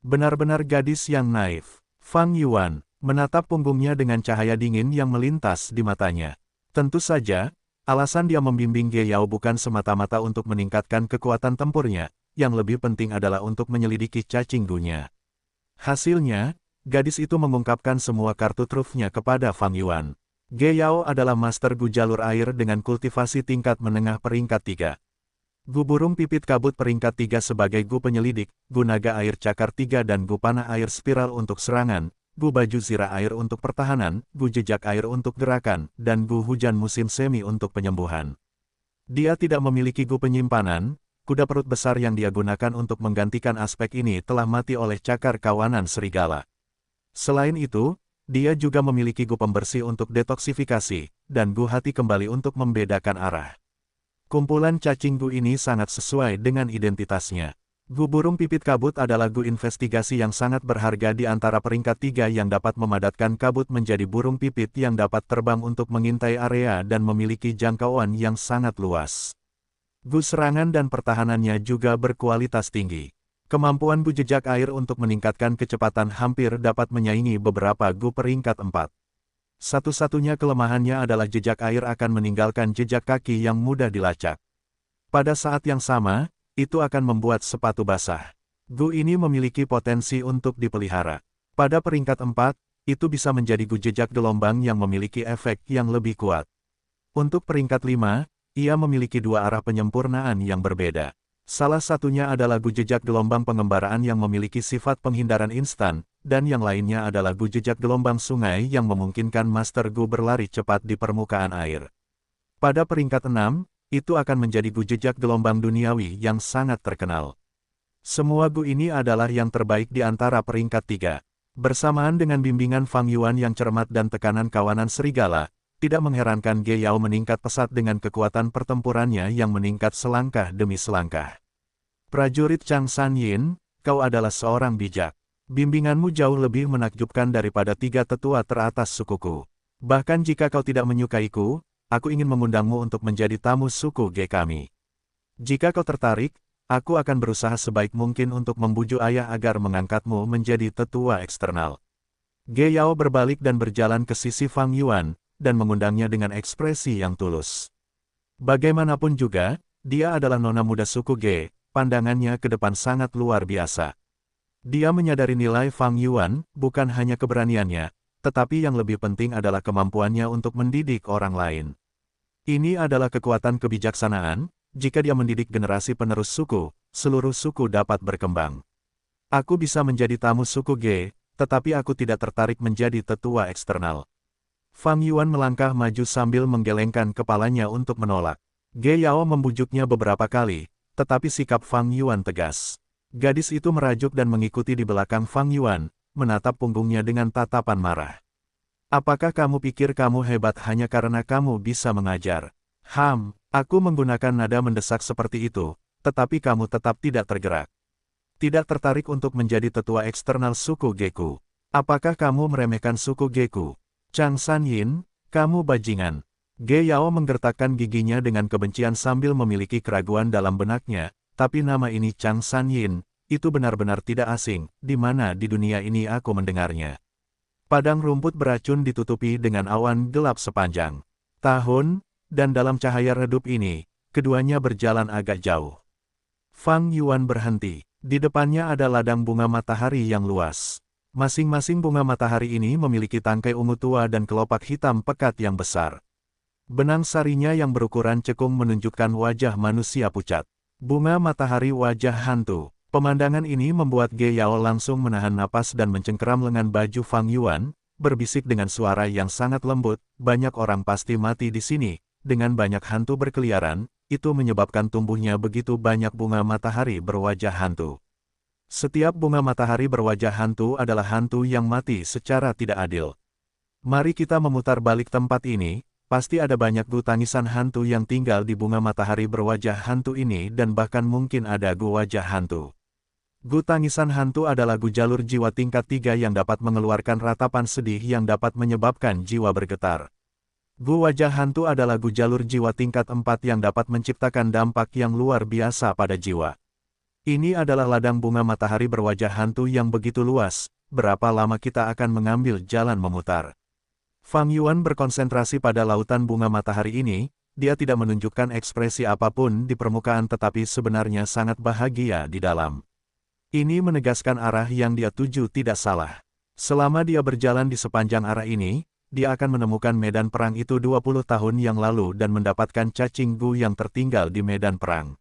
Benar-benar gadis yang naif. Fang Yuan menatap punggungnya dengan cahaya dingin yang melintas di matanya. Tentu saja, alasan dia membimbing Ge Yao bukan semata-mata untuk meningkatkan kekuatan tempurnya, yang lebih penting adalah untuk menyelidiki cacing gunya. Hasilnya, gadis itu mengungkapkan semua kartu trufnya kepada Fang Yuan. Ge Yao adalah master gu jalur air dengan kultivasi tingkat menengah peringkat 3. Gu burung pipit kabut peringkat 3 sebagai gu penyelidik, gu naga air cakar 3 dan gu panah air spiral untuk serangan, gu baju zirah air untuk pertahanan, gu jejak air untuk gerakan, dan gu hujan musim semi untuk penyembuhan. Dia tidak memiliki gu penyimpanan, kuda perut besar yang dia gunakan untuk menggantikan aspek ini telah mati oleh cakar kawanan serigala. Selain itu, dia juga memiliki gu pembersih untuk detoksifikasi, dan gu hati kembali untuk membedakan arah. Kumpulan cacing gu ini sangat sesuai dengan identitasnya. Gu burung pipit kabut adalah gu investigasi yang sangat berharga di antara peringkat 3 yang dapat memadatkan kabut menjadi burung pipit yang dapat terbang untuk mengintai area dan memiliki jangkauan yang sangat luas. Gu serangan dan pertahanannya juga berkualitas tinggi. Kemampuan gu jejak air untuk meningkatkan kecepatan hampir dapat menyaingi beberapa gu peringkat 4. Satu-satunya kelemahannya adalah jejak air akan meninggalkan jejak kaki yang mudah dilacak. Pada saat yang sama, itu akan membuat sepatu basah. Gu ini memiliki potensi untuk dipelihara. Pada peringkat 4, itu bisa menjadi gu jejak gelombang yang memiliki efek yang lebih kuat. Untuk peringkat 5, ia memiliki dua arah penyempurnaan yang berbeda. Salah satunya adalah gu jejak gelombang pengembaraan yang memiliki sifat penghindaran instan, dan yang lainnya adalah gu jejak gelombang sungai yang memungkinkan Master Gu berlari cepat di permukaan air. Pada peringkat 6, itu akan menjadi gu jejak gelombang duniawi yang sangat terkenal. Semua gu ini adalah yang terbaik di antara peringkat 3. Bersamaan dengan bimbingan Fang Yuan yang cermat dan tekanan kawanan serigala, tidak mengherankan Ge Yao meningkat pesat dengan kekuatan pertempurannya yang meningkat selangkah demi selangkah. Prajurit Chang San Yin, kau adalah seorang bijak. Bimbinganmu jauh lebih menakjubkan daripada 3 tetua teratas sukuku. Bahkan jika kau tidak menyukaiku, aku ingin mengundangmu untuk menjadi tamu suku Ge kami. Jika kau tertarik, aku akan berusaha sebaik mungkin untuk membujuk ayah agar mengangkatmu menjadi tetua eksternal. Ge Yao berbalik dan berjalan ke sisi Fang Yuan, dan mengundangnya dengan ekspresi yang tulus. Bagaimanapun juga, dia adalah nona muda suku Ge, pandangannya ke depan sangat luar biasa. Dia menyadari nilai Fang Yuan, bukan hanya keberaniannya, tetapi yang lebih penting adalah kemampuannya untuk mendidik orang lain. Ini adalah kekuatan kebijaksanaan, jika dia mendidik generasi penerus suku, seluruh suku dapat berkembang. Aku bisa menjadi tamu suku Ge, tetapi aku tidak tertarik menjadi tetua eksternal. Fang Yuan melangkah maju sambil menggelengkan kepalanya untuk menolak. Ge Yao membujuknya beberapa kali, tetapi sikap Fang Yuan tegas. Gadis itu merajuk dan mengikuti di belakang Fang Yuan, menatap punggungnya dengan tatapan marah. Apakah kamu pikir kamu hebat hanya karena kamu bisa mengajar? Aku menggunakan nada mendesak seperti itu, tetapi kamu tetap tidak tergerak. Tidak tertarik untuk menjadi tetua eksternal suku Geku. Apakah kamu meremehkan suku Geku? Chang Sanyin, kamu bajingan. Ge Yao menggertakkan giginya dengan kebencian sambil memiliki keraguan dalam benaknya, tapi nama ini Chang Sanyin, itu benar-benar tidak asing, di mana di dunia ini aku mendengarnya. Padang rumput beracun ditutupi dengan awan gelap sepanjang tahun, dan dalam cahaya redup ini, keduanya berjalan agak jauh. Fang Yuan berhenti. Di depannya ada ladang bunga matahari yang luas. Masing-masing bunga matahari ini memiliki tangkai ungu tua dan kelopak hitam pekat yang besar. Benang sarinya yang berukuran cekung menunjukkan wajah manusia pucat. Bunga matahari wajah hantu. Pemandangan ini membuat Ge Yao langsung menahan napas dan mencengkeram lengan baju Fang Yuan, berbisik dengan suara yang sangat lembut, banyak orang pasti mati di sini, dengan banyak hantu berkeliaran, itu menyebabkan tumbuhnya begitu banyak bunga matahari berwajah hantu. Setiap bunga matahari berwajah hantu adalah hantu yang mati secara tidak adil. Mari kita memutar balik tempat ini, pasti ada banyak gu tangisan hantu yang tinggal di bunga matahari berwajah hantu ini dan bahkan mungkin ada gu wajah hantu. Gu tangisan hantu adalah gu jalur jiwa tingkat 3 yang dapat mengeluarkan ratapan sedih yang dapat menyebabkan jiwa bergetar. Gu wajah hantu adalah gu jalur jiwa tingkat 4 yang dapat menciptakan dampak yang luar biasa pada jiwa. Ini adalah ladang bunga matahari berwajah hantu yang begitu luas, berapa lama kita akan mengambil jalan memutar. Fang Yuan berkonsentrasi pada lautan bunga matahari ini, dia tidak menunjukkan ekspresi apapun di permukaan tetapi sebenarnya sangat bahagia di dalam. Ini menegaskan arah yang dia tuju tidak salah. Selama dia berjalan di sepanjang arah ini, dia akan menemukan medan perang itu 20 tahun yang lalu dan mendapatkan cacing gu yang tertinggal di medan perang.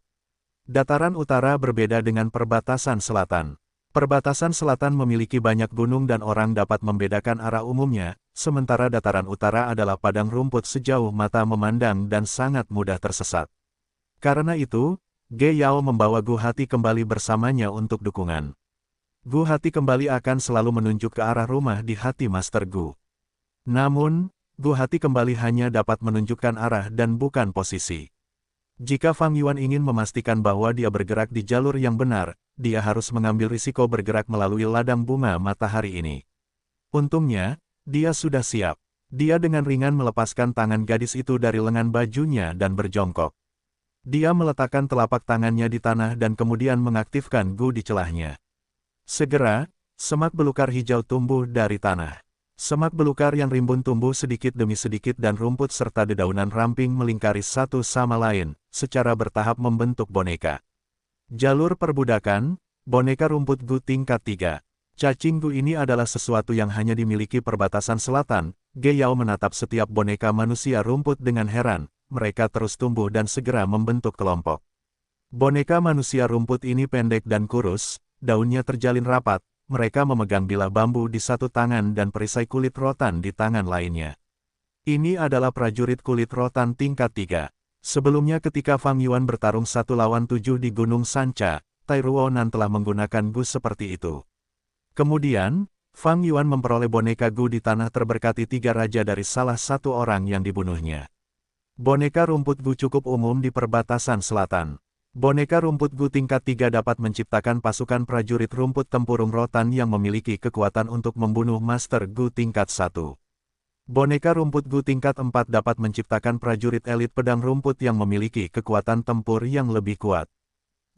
Dataran utara berbeda dengan perbatasan selatan. Perbatasan selatan memiliki banyak gunung dan orang dapat membedakan arah umumnya, sementara dataran utara adalah padang rumput sejauh mata memandang dan sangat mudah tersesat. Karena itu, Ge Yao membawa Gu Hati kembali bersamanya untuk dukungan. Gu Hati kembali akan selalu menunjuk ke arah rumah di hati Master Gu. Namun, Gu Hati kembali hanya dapat menunjukkan arah dan bukan posisi. Jika Fang Yuan ingin memastikan bahwa dia bergerak di jalur yang benar, dia harus mengambil risiko bergerak melalui ladang bunga matahari ini. Untungnya, dia sudah siap. Dia dengan ringan melepaskan tangan gadis itu dari lengan bajunya dan berjongkok. Dia meletakkan telapak tangannya di tanah dan kemudian mengaktifkan Gu di celahnya. Segera, semak belukar hijau tumbuh dari tanah. Semak belukar yang rimbun tumbuh sedikit demi sedikit dan rumput serta dedaunan ramping melingkari satu sama lain, secara bertahap membentuk boneka. Jalur perbudakan, boneka rumput Gu tingkat 3. Cacing Gu ini adalah sesuatu yang hanya dimiliki perbatasan selatan. Ge Yao menatap setiap boneka manusia rumput dengan heran. Mereka terus tumbuh dan segera membentuk kelompok. Boneka manusia rumput ini pendek dan kurus, daunnya terjalin rapat, mereka memegang bilah bambu di satu tangan dan perisai kulit rotan di tangan lainnya. Ini adalah prajurit kulit rotan tingkat 3. Sebelumnya ketika Fang Yuan bertarung 1 lawan 7 di Gunung Sancha, Tai Ruonan telah menggunakan Gu seperti itu. Kemudian, Fang Yuan memperoleh boneka Gu di tanah terberkati 3 raja dari salah satu orang yang dibunuhnya. Boneka rumput Gu cukup umum di perbatasan selatan. Boneka rumput Gu tingkat 3 dapat menciptakan pasukan prajurit rumput tempurung rotan yang memiliki kekuatan untuk membunuh Master Gu tingkat 1. Boneka rumput Gu tingkat 4 dapat menciptakan prajurit elit pedang rumput yang memiliki kekuatan tempur yang lebih kuat.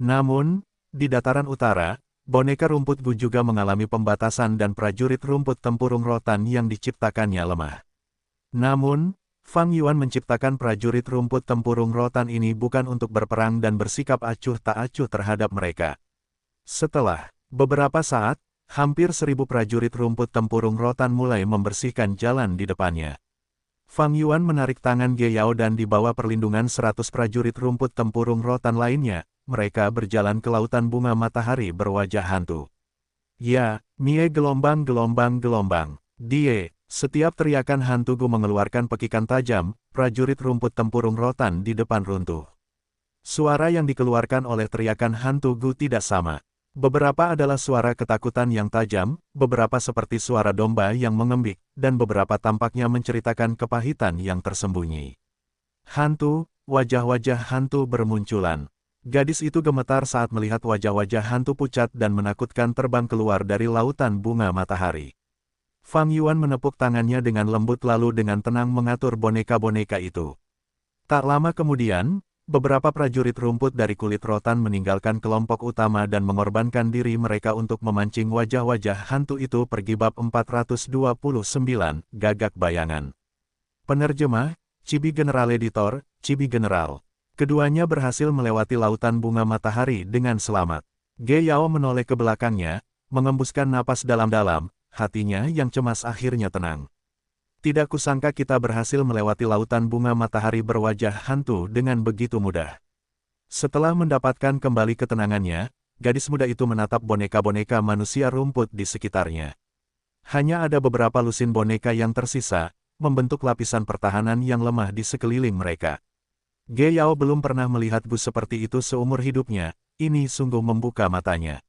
Namun, di dataran utara, boneka rumput Gu juga mengalami pembatasan dan prajurit rumput tempurung rotan yang diciptakannya lemah. Namun, Fang Yuan menciptakan prajurit rumput tempurung rotan ini bukan untuk berperang dan bersikap acuh tak acuh terhadap mereka. Setelah beberapa saat, hampir 1000 prajurit rumput tempurung rotan mulai membersihkan jalan di depannya. Fang Yuan menarik tangan Ge Yao dan di bawah perlindungan 100 prajurit rumput tempurung rotan lainnya, mereka berjalan ke lautan bunga matahari berwajah hantu. Ya, Mie gelombang-gelombang-gelombang. Die. Setiap teriakan hantu Gu mengeluarkan pekikan tajam, prajurit rumput tempurung rotan di depan runtuh. Suara yang dikeluarkan oleh teriakan hantu Gu tidak sama. Beberapa adalah suara ketakutan yang tajam, beberapa seperti suara domba yang mengembik, dan beberapa tampaknya menceritakan kepahitan yang tersembunyi. Hantu, wajah-wajah hantu bermunculan. Gadis itu gemetar saat melihat wajah-wajah hantu pucat dan menakutkan terbang keluar dari lautan bunga matahari. Fang Yuan menepuk tangannya dengan lembut lalu dengan tenang mengatur boneka-boneka itu. Tak lama kemudian, beberapa prajurit rumput dari kulit rotan meninggalkan kelompok utama dan mengorbankan diri mereka untuk memancing wajah-wajah hantu itu pergi. Bab 429, Gagak Bayangan. Penerjemah, Chibi General Editor, Chibi General. Keduanya berhasil melewati lautan bunga matahari dengan selamat. Ge Yao menoleh ke belakangnya, mengembuskan napas dalam-dalam, hatinya yang cemas akhirnya tenang. Tidak kusangka kita berhasil melewati lautan bunga matahari berwajah hantu dengan begitu mudah. Setelah mendapatkan kembali ketenangannya, gadis muda itu menatap boneka-boneka manusia rumput di sekitarnya. Hanya ada beberapa lusin boneka yang tersisa, membentuk lapisan pertahanan yang lemah di sekeliling mereka. Ge Yao belum pernah melihat Gu seperti itu seumur hidupnya, ini sungguh membuka matanya.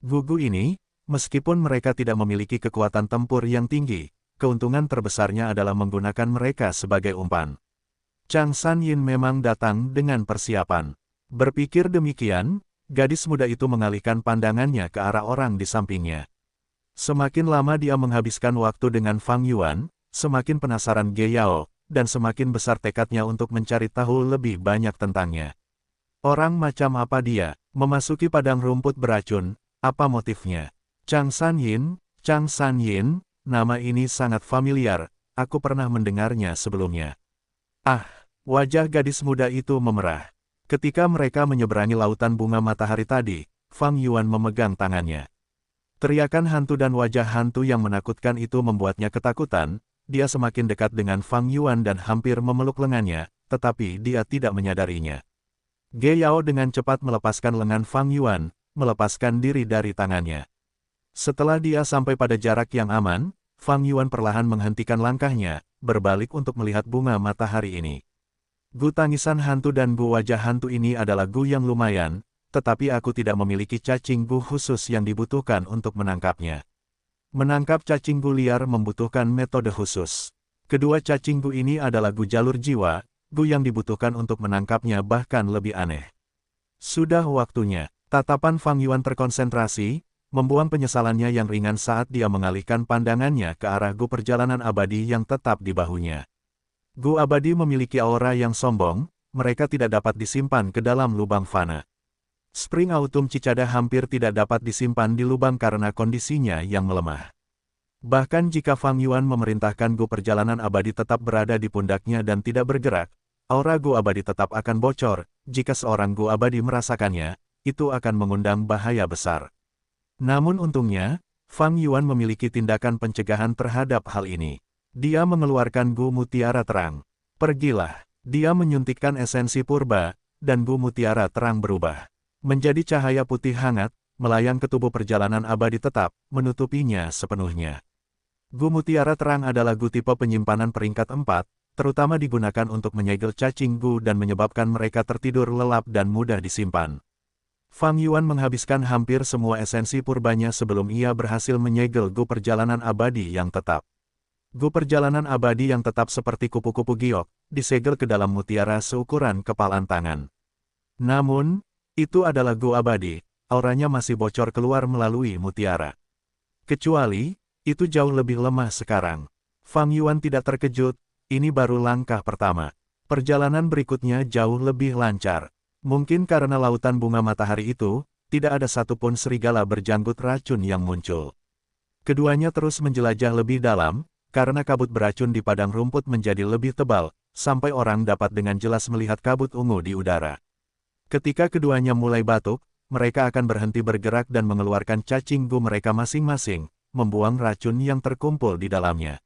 Gu ini, meskipun mereka tidak memiliki kekuatan tempur yang tinggi, keuntungan terbesarnya adalah menggunakan mereka sebagai umpan. Chang Sanyin memang datang dengan persiapan. Berpikir demikian, gadis muda itu mengalihkan pandangannya ke arah orang di sampingnya. Semakin lama dia menghabiskan waktu dengan Fang Yuan, semakin penasaran Ge Yao, dan semakin besar tekadnya untuk mencari tahu lebih banyak tentangnya. Orang macam apa dia, memasuki padang rumput beracun, apa motifnya? Chang Sanyin, nama ini sangat familiar, aku pernah mendengarnya sebelumnya. Ah, wajah gadis muda itu memerah. Ketika mereka menyeberangi lautan bunga matahari tadi, Fang Yuan memegang tangannya. Teriakan hantu dan wajah hantu yang menakutkan itu membuatnya ketakutan, dia semakin dekat dengan Fang Yuan dan hampir memeluk lengannya, tetapi dia tidak menyadarinya. Ge Yao dengan cepat melepaskan lengan Fang Yuan, melepaskan diri dari tangannya. Setelah dia sampai pada jarak yang aman, Fang Yuan perlahan menghentikan langkahnya, berbalik untuk melihat bunga matahari ini. Gu tangisan hantu dan gu wajah hantu ini adalah gu yang lumayan, tetapi aku tidak memiliki cacing gu khusus yang dibutuhkan untuk menangkapnya. Menangkap cacing gu liar membutuhkan metode khusus. Kedua cacing gu ini adalah gu jalur jiwa, gu yang dibutuhkan untuk menangkapnya bahkan lebih aneh. Sudah waktunya, tatapan Fang Yuan terkonsentrasi, membuang penyesalannya yang ringan saat dia mengalihkan pandangannya ke arah gu perjalanan abadi yang tetap di bahunya. Gu abadi memiliki aura yang sombong, mereka tidak dapat disimpan ke dalam lubang fana. Spring Autumn Cicada hampir tidak dapat disimpan di lubang karena kondisinya yang melemah. Bahkan jika Fang Yuan memerintahkan gu perjalanan abadi tetap berada di pundaknya dan tidak bergerak, aura gu abadi tetap akan bocor, jika seorang gu abadi merasakannya, itu akan mengundang bahaya besar. Namun untungnya, Fang Yuan memiliki tindakan pencegahan terhadap hal ini. Dia mengeluarkan gu mutiara terang. Pergilah. Dia menyuntikkan esensi purba, dan gu mutiara terang berubah menjadi cahaya putih hangat, melayang ke tubuh perjalanan abadi tetap, menutupinya sepenuhnya. Gu mutiara terang adalah gu tipe penyimpanan peringkat 4, terutama digunakan untuk menyegel cacing gu dan menyebabkan mereka tertidur lelap dan mudah disimpan. Fang Yuan menghabiskan hampir semua esensi purbanya sebelum ia berhasil menyegel gu perjalanan abadi yang tetap. Gu perjalanan abadi yang tetap seperti kupu-kupu giok, disegel ke dalam mutiara seukuran kepalan tangan. Namun, itu adalah gu abadi, auranya masih bocor keluar melalui mutiara. Kecuali, itu jauh lebih lemah sekarang. Fang Yuan tidak terkejut, ini baru langkah pertama. Perjalanan berikutnya jauh lebih lancar. Mungkin karena lautan bunga matahari itu, tidak ada satupun serigala berjanggut racun yang muncul. Keduanya terus menjelajah lebih dalam, karena kabut beracun di padang rumput menjadi lebih tebal, sampai orang dapat dengan jelas melihat kabut ungu di udara. Ketika keduanya mulai batuk, mereka akan berhenti bergerak dan mengeluarkan cacing gu mereka masing-masing, membuang racun yang terkumpul di dalamnya.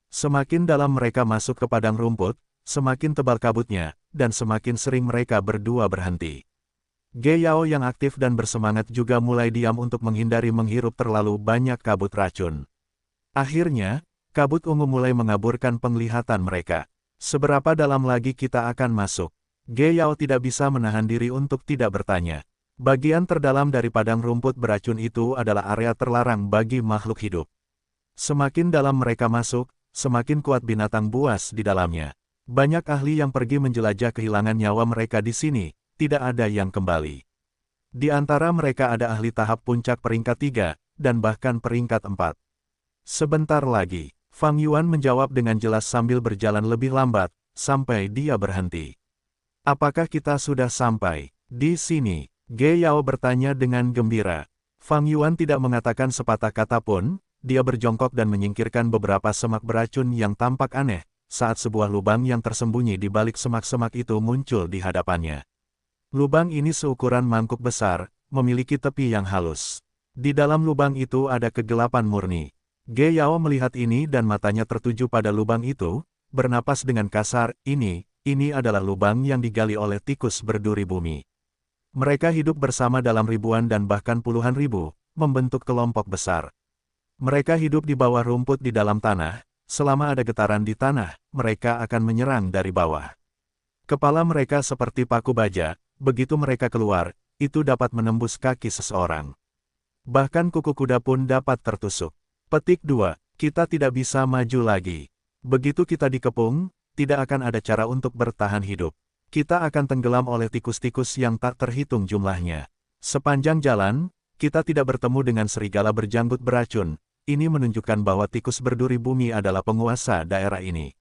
Semakin dalam mereka masuk ke padang rumput, semakin tebal kabutnya, dan semakin sering mereka berdua berhenti. Ge Yao yang aktif dan bersemangat juga mulai diam untuk menghindari menghirup terlalu banyak kabut racun. Akhirnya, kabut ungu mulai mengaburkan penglihatan mereka. Seberapa dalam lagi kita akan masuk? Ge Yao tidak bisa menahan diri untuk tidak bertanya. Bagian terdalam dari padang rumput beracun itu adalah area terlarang bagi makhluk hidup. Semakin dalam mereka masuk, semakin kuat binatang buas di dalamnya. Banyak ahli yang pergi menjelajah kehilangan nyawa mereka di sini, tidak ada yang kembali. Di antara mereka ada ahli tahap puncak peringkat 3, dan bahkan peringkat 4. Sebentar lagi, Fang Yuan menjawab dengan jelas sambil berjalan lebih lambat, sampai dia berhenti. Apakah kita sudah sampai di sini? Ge Yao bertanya dengan gembira. Fang Yuan tidak mengatakan sepatah kata pun, dia berjongkok dan menyingkirkan beberapa semak beracun yang tampak aneh, saat sebuah lubang yang tersembunyi di balik semak-semak itu muncul di hadapannya. Lubang ini seukuran mangkuk besar, memiliki tepi yang halus. Di dalam lubang itu ada kegelapan murni. Ge Yao melihat ini dan matanya tertuju pada lubang itu, bernapas dengan kasar, ini adalah lubang yang digali oleh tikus berduri bumi. Mereka hidup bersama dalam ribuan dan bahkan puluhan ribu, membentuk kelompok besar. Mereka hidup di bawah rumput di dalam tanah, selama ada getaran di tanah, mereka akan menyerang dari bawah. Kepala mereka seperti paku baja, begitu mereka keluar, itu dapat menembus kaki seseorang. Bahkan kuku kuda pun dapat tertusuk. Petik 2, kita tidak bisa maju lagi. Begitu kita dikepung, tidak akan ada cara untuk bertahan hidup. Kita akan tenggelam oleh tikus-tikus yang tak terhitung jumlahnya. Sepanjang jalan, kita tidak bertemu dengan serigala berjanggut beracun. Ini menunjukkan bahwa tikus berduri bumi adalah penguasa daerah ini.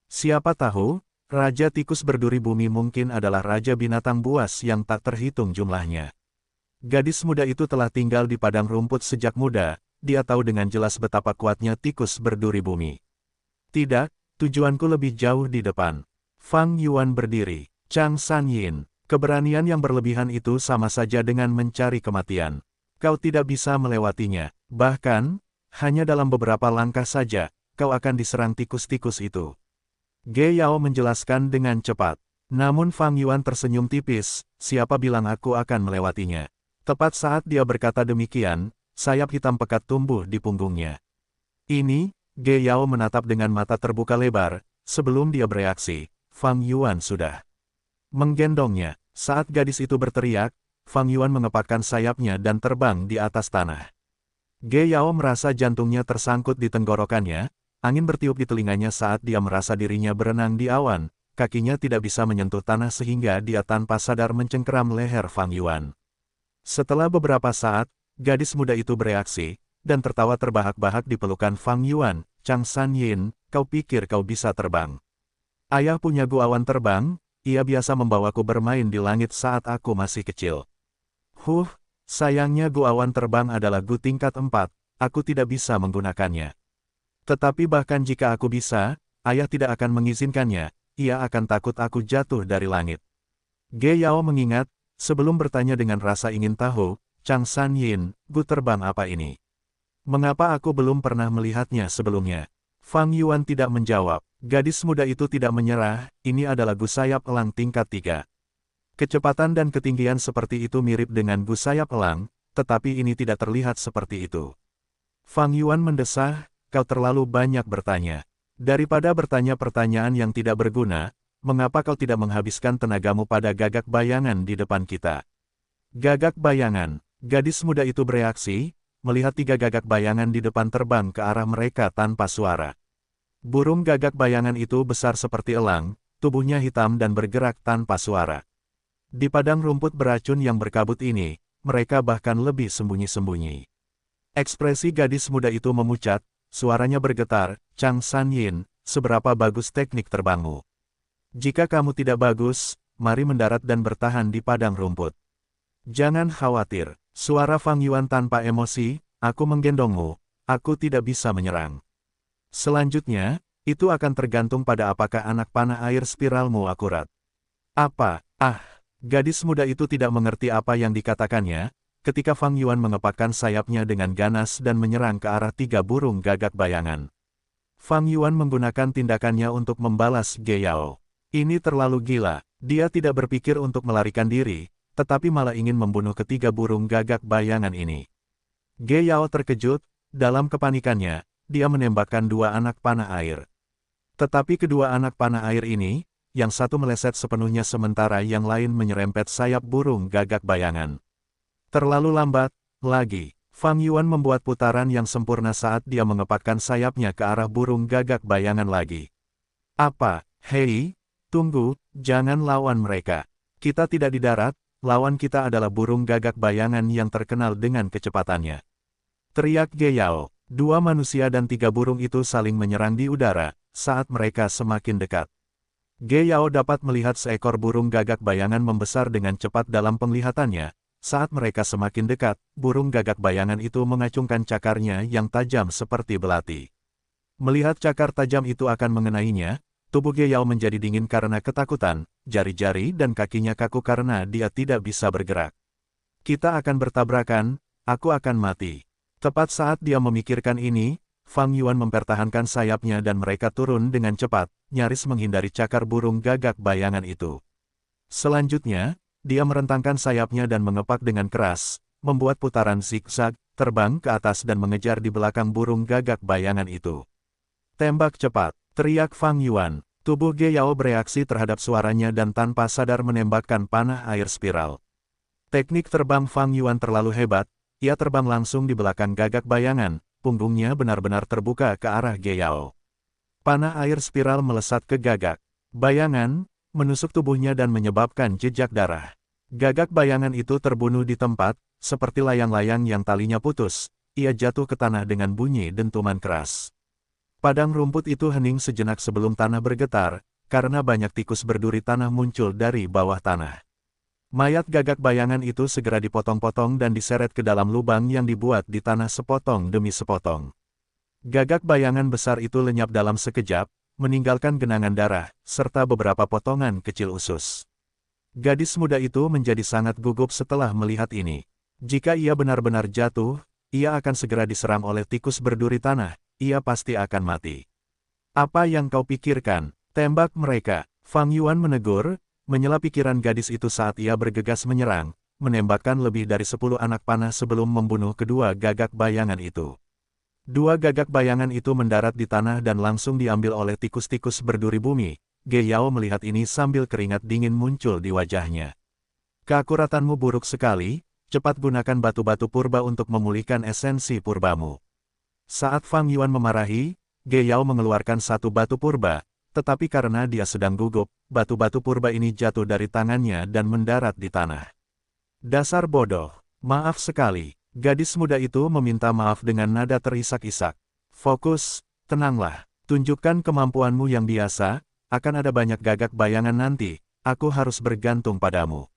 Siapa tahu, Raja Tikus Berduri Bumi mungkin adalah Raja Binatang Buas yang tak terhitung jumlahnya. Gadis muda itu telah tinggal di padang rumput sejak muda, dia tahu dengan jelas betapa kuatnya tikus berduri bumi. Tidak, tujuanku lebih jauh di depan. Fang Yuan berdiri. Chang Sanyin, keberanian yang berlebihan itu sama saja dengan mencari kematian. Kau tidak bisa melewatinya, bahkan, hanya dalam beberapa langkah saja, kau akan diserang tikus-tikus itu. Ge Yao menjelaskan dengan cepat. Namun Fang Yuan tersenyum tipis, siapa bilang aku akan melewatinya. Tepat saat dia berkata demikian, sayap hitam pekat tumbuh di punggungnya. Ini, Ge Yao menatap dengan mata terbuka lebar, sebelum dia bereaksi, Fang Yuan sudah menggendongnya. Saat gadis itu berteriak, Fang Yuan mengepakkan sayapnya dan terbang di atas tanah. Ge Yao merasa jantungnya tersangkut di tenggorokannya, angin bertiup di telinganya saat dia merasa dirinya berenang di awan, kakinya tidak bisa menyentuh tanah sehingga dia tanpa sadar mencengkeram leher Fang Yuan. Setelah beberapa saat, gadis muda itu bereaksi, dan tertawa terbahak-bahak di pelukan Fang Yuan. Chang Sanyin, kau pikir kau bisa terbang? Ayah punya Gu awan terbang, ia biasa membawaku bermain di langit saat aku masih kecil. Sayangnya Gu awan terbang adalah Gu tingkat 4, aku tidak bisa menggunakannya. Tetapi bahkan jika aku bisa, ayah tidak akan mengizinkannya, ia akan takut aku jatuh dari langit. Ge Yao mengingat, sebelum bertanya dengan rasa ingin tahu, Chang Sanyin, Gu terbang apa ini? Mengapa aku belum pernah melihatnya sebelumnya? Fang Yuan tidak menjawab. Gadis muda itu tidak menyerah, ini adalah Gu sayap elang tingkat 3. Kecepatan dan ketinggian seperti itu mirip dengan Gu sayap elang, tetapi ini tidak terlihat seperti itu. Fang Yuan mendesah, kau terlalu banyak bertanya. Daripada bertanya pertanyaan yang tidak berguna, mengapa kau tidak menghabiskan tenagamu pada gagak bayangan di depan kita? Gagak bayangan, gadis muda itu bereaksi, melihat 3 gagak bayangan di depan terbang ke arah mereka tanpa suara. Burung gagak bayangan itu besar seperti elang, tubuhnya hitam dan bergerak tanpa suara. Di padang rumput beracun yang berkabut ini, mereka bahkan lebih sembunyi-sembunyi. Ekspresi gadis muda itu memucat, suaranya bergetar, Chang Sanyin, seberapa bagus teknik terbangmu? Jika kamu tidak bagus, mari mendarat dan bertahan di padang rumput. Jangan khawatir, suara Fang Yuan tanpa emosi, aku menggendongmu, aku tidak bisa menyerang. Selanjutnya, itu akan tergantung pada apakah anak panah air spiralmu akurat. Apa? Gadis muda itu tidak mengerti apa yang dikatakannya, ketika Fang Yuan mengepakkan sayapnya dengan ganas dan menyerang ke arah 3 burung gagak bayangan. Fang Yuan menggunakan tindakannya untuk membalas Ge Yao. Ini terlalu gila, dia tidak berpikir untuk melarikan diri, tetapi malah ingin membunuh ketiga burung gagak bayangan ini. Ge Yao terkejut, dalam kepanikannya, dia menembakkan 2 anak panah air. Tetapi kedua anak panah air ini, yang satu meleset sepenuhnya sementara yang lain menyerempet sayap burung gagak bayangan. Terlalu lambat, lagi. Fang Yuan membuat putaran yang sempurna saat dia mengepakkan sayapnya ke arah burung gagak bayangan lagi. Apa? Hei, tunggu, jangan lawan mereka. Kita tidak di darat, lawan kita adalah burung gagak bayangan yang terkenal dengan kecepatannya. Teriak Ge Yao. Dua manusia dan tiga burung itu saling menyerang di udara, saat mereka semakin dekat. Ge Yao dapat melihat seekor burung gagak bayangan membesar dengan cepat dalam penglihatannya. Saat mereka semakin dekat, burung gagak bayangan itu mengacungkan cakarnya yang tajam seperti belati. Melihat cakar tajam itu akan mengenainya, tubuh Ge Yao menjadi dingin karena ketakutan, jari-jari dan kakinya kaku karena dia tidak bisa bergerak. Kita akan bertabrakan, aku akan mati. Tepat saat dia memikirkan ini, Fang Yuan mempertahankan sayapnya dan mereka turun dengan cepat, nyaris menghindari cakar burung gagak bayangan itu. Selanjutnya, dia merentangkan sayapnya dan mengepak dengan keras, membuat putaran zigzag, terbang ke atas dan mengejar di belakang burung gagak bayangan itu. Tembak cepat, teriak Fang Yuan. Tubuh Ge Yao bereaksi terhadap suaranya dan tanpa sadar menembakkan panah air spiral. Teknik terbang Fang Yuan terlalu hebat, ia terbang langsung di belakang gagak bayangan, punggungnya benar-benar terbuka ke arah Ge Yao. Panah air spiral melesat ke gagak bayangan, menusuk tubuhnya dan menyebabkan jejak darah. Gagak bayangan itu terbunuh di tempat, seperti layang-layang yang talinya putus, ia jatuh ke tanah dengan bunyi dentuman keras. Padang rumput itu hening sejenak sebelum tanah bergetar, karena banyak tikus berduri tanah muncul dari bawah tanah. Mayat gagak bayangan itu segera dipotong-potong dan diseret ke dalam lubang yang dibuat di tanah sepotong demi sepotong. Gagak bayangan besar itu lenyap dalam sekejap, meninggalkan genangan darah, serta beberapa potongan kecil usus. Gadis muda itu menjadi sangat gugup setelah melihat ini. Jika ia benar-benar jatuh, ia akan segera diserang oleh tikus berduri tanah, ia pasti akan mati. Apa yang kau pikirkan? Tembak mereka, Fang Yuan menegur, menyela pikiran gadis itu saat ia bergegas menyerang, menembakkan lebih dari 10 anak panah sebelum membunuh kedua gagak bayangan itu. Dua gagak bayangan itu mendarat di tanah dan langsung diambil oleh tikus-tikus berduri bumi. Ge Yao melihat ini sambil keringat dingin muncul di wajahnya. Keakuratanmu buruk sekali, cepat gunakan batu-batu purba untuk memulihkan esensi purbamu. Saat Fang Yuan memarahi, Ge Yao mengeluarkan satu batu purba, tetapi karena dia sedang gugup, batu-batu purba ini jatuh dari tangannya dan mendarat di tanah. Dasar bodoh, maaf sekali. Gadis muda itu meminta maaf dengan nada terisak-isak. Fokus, tenanglah, tunjukkan kemampuanmu yang biasa, akan ada banyak gagak bayangan nanti, aku harus bergantung padamu.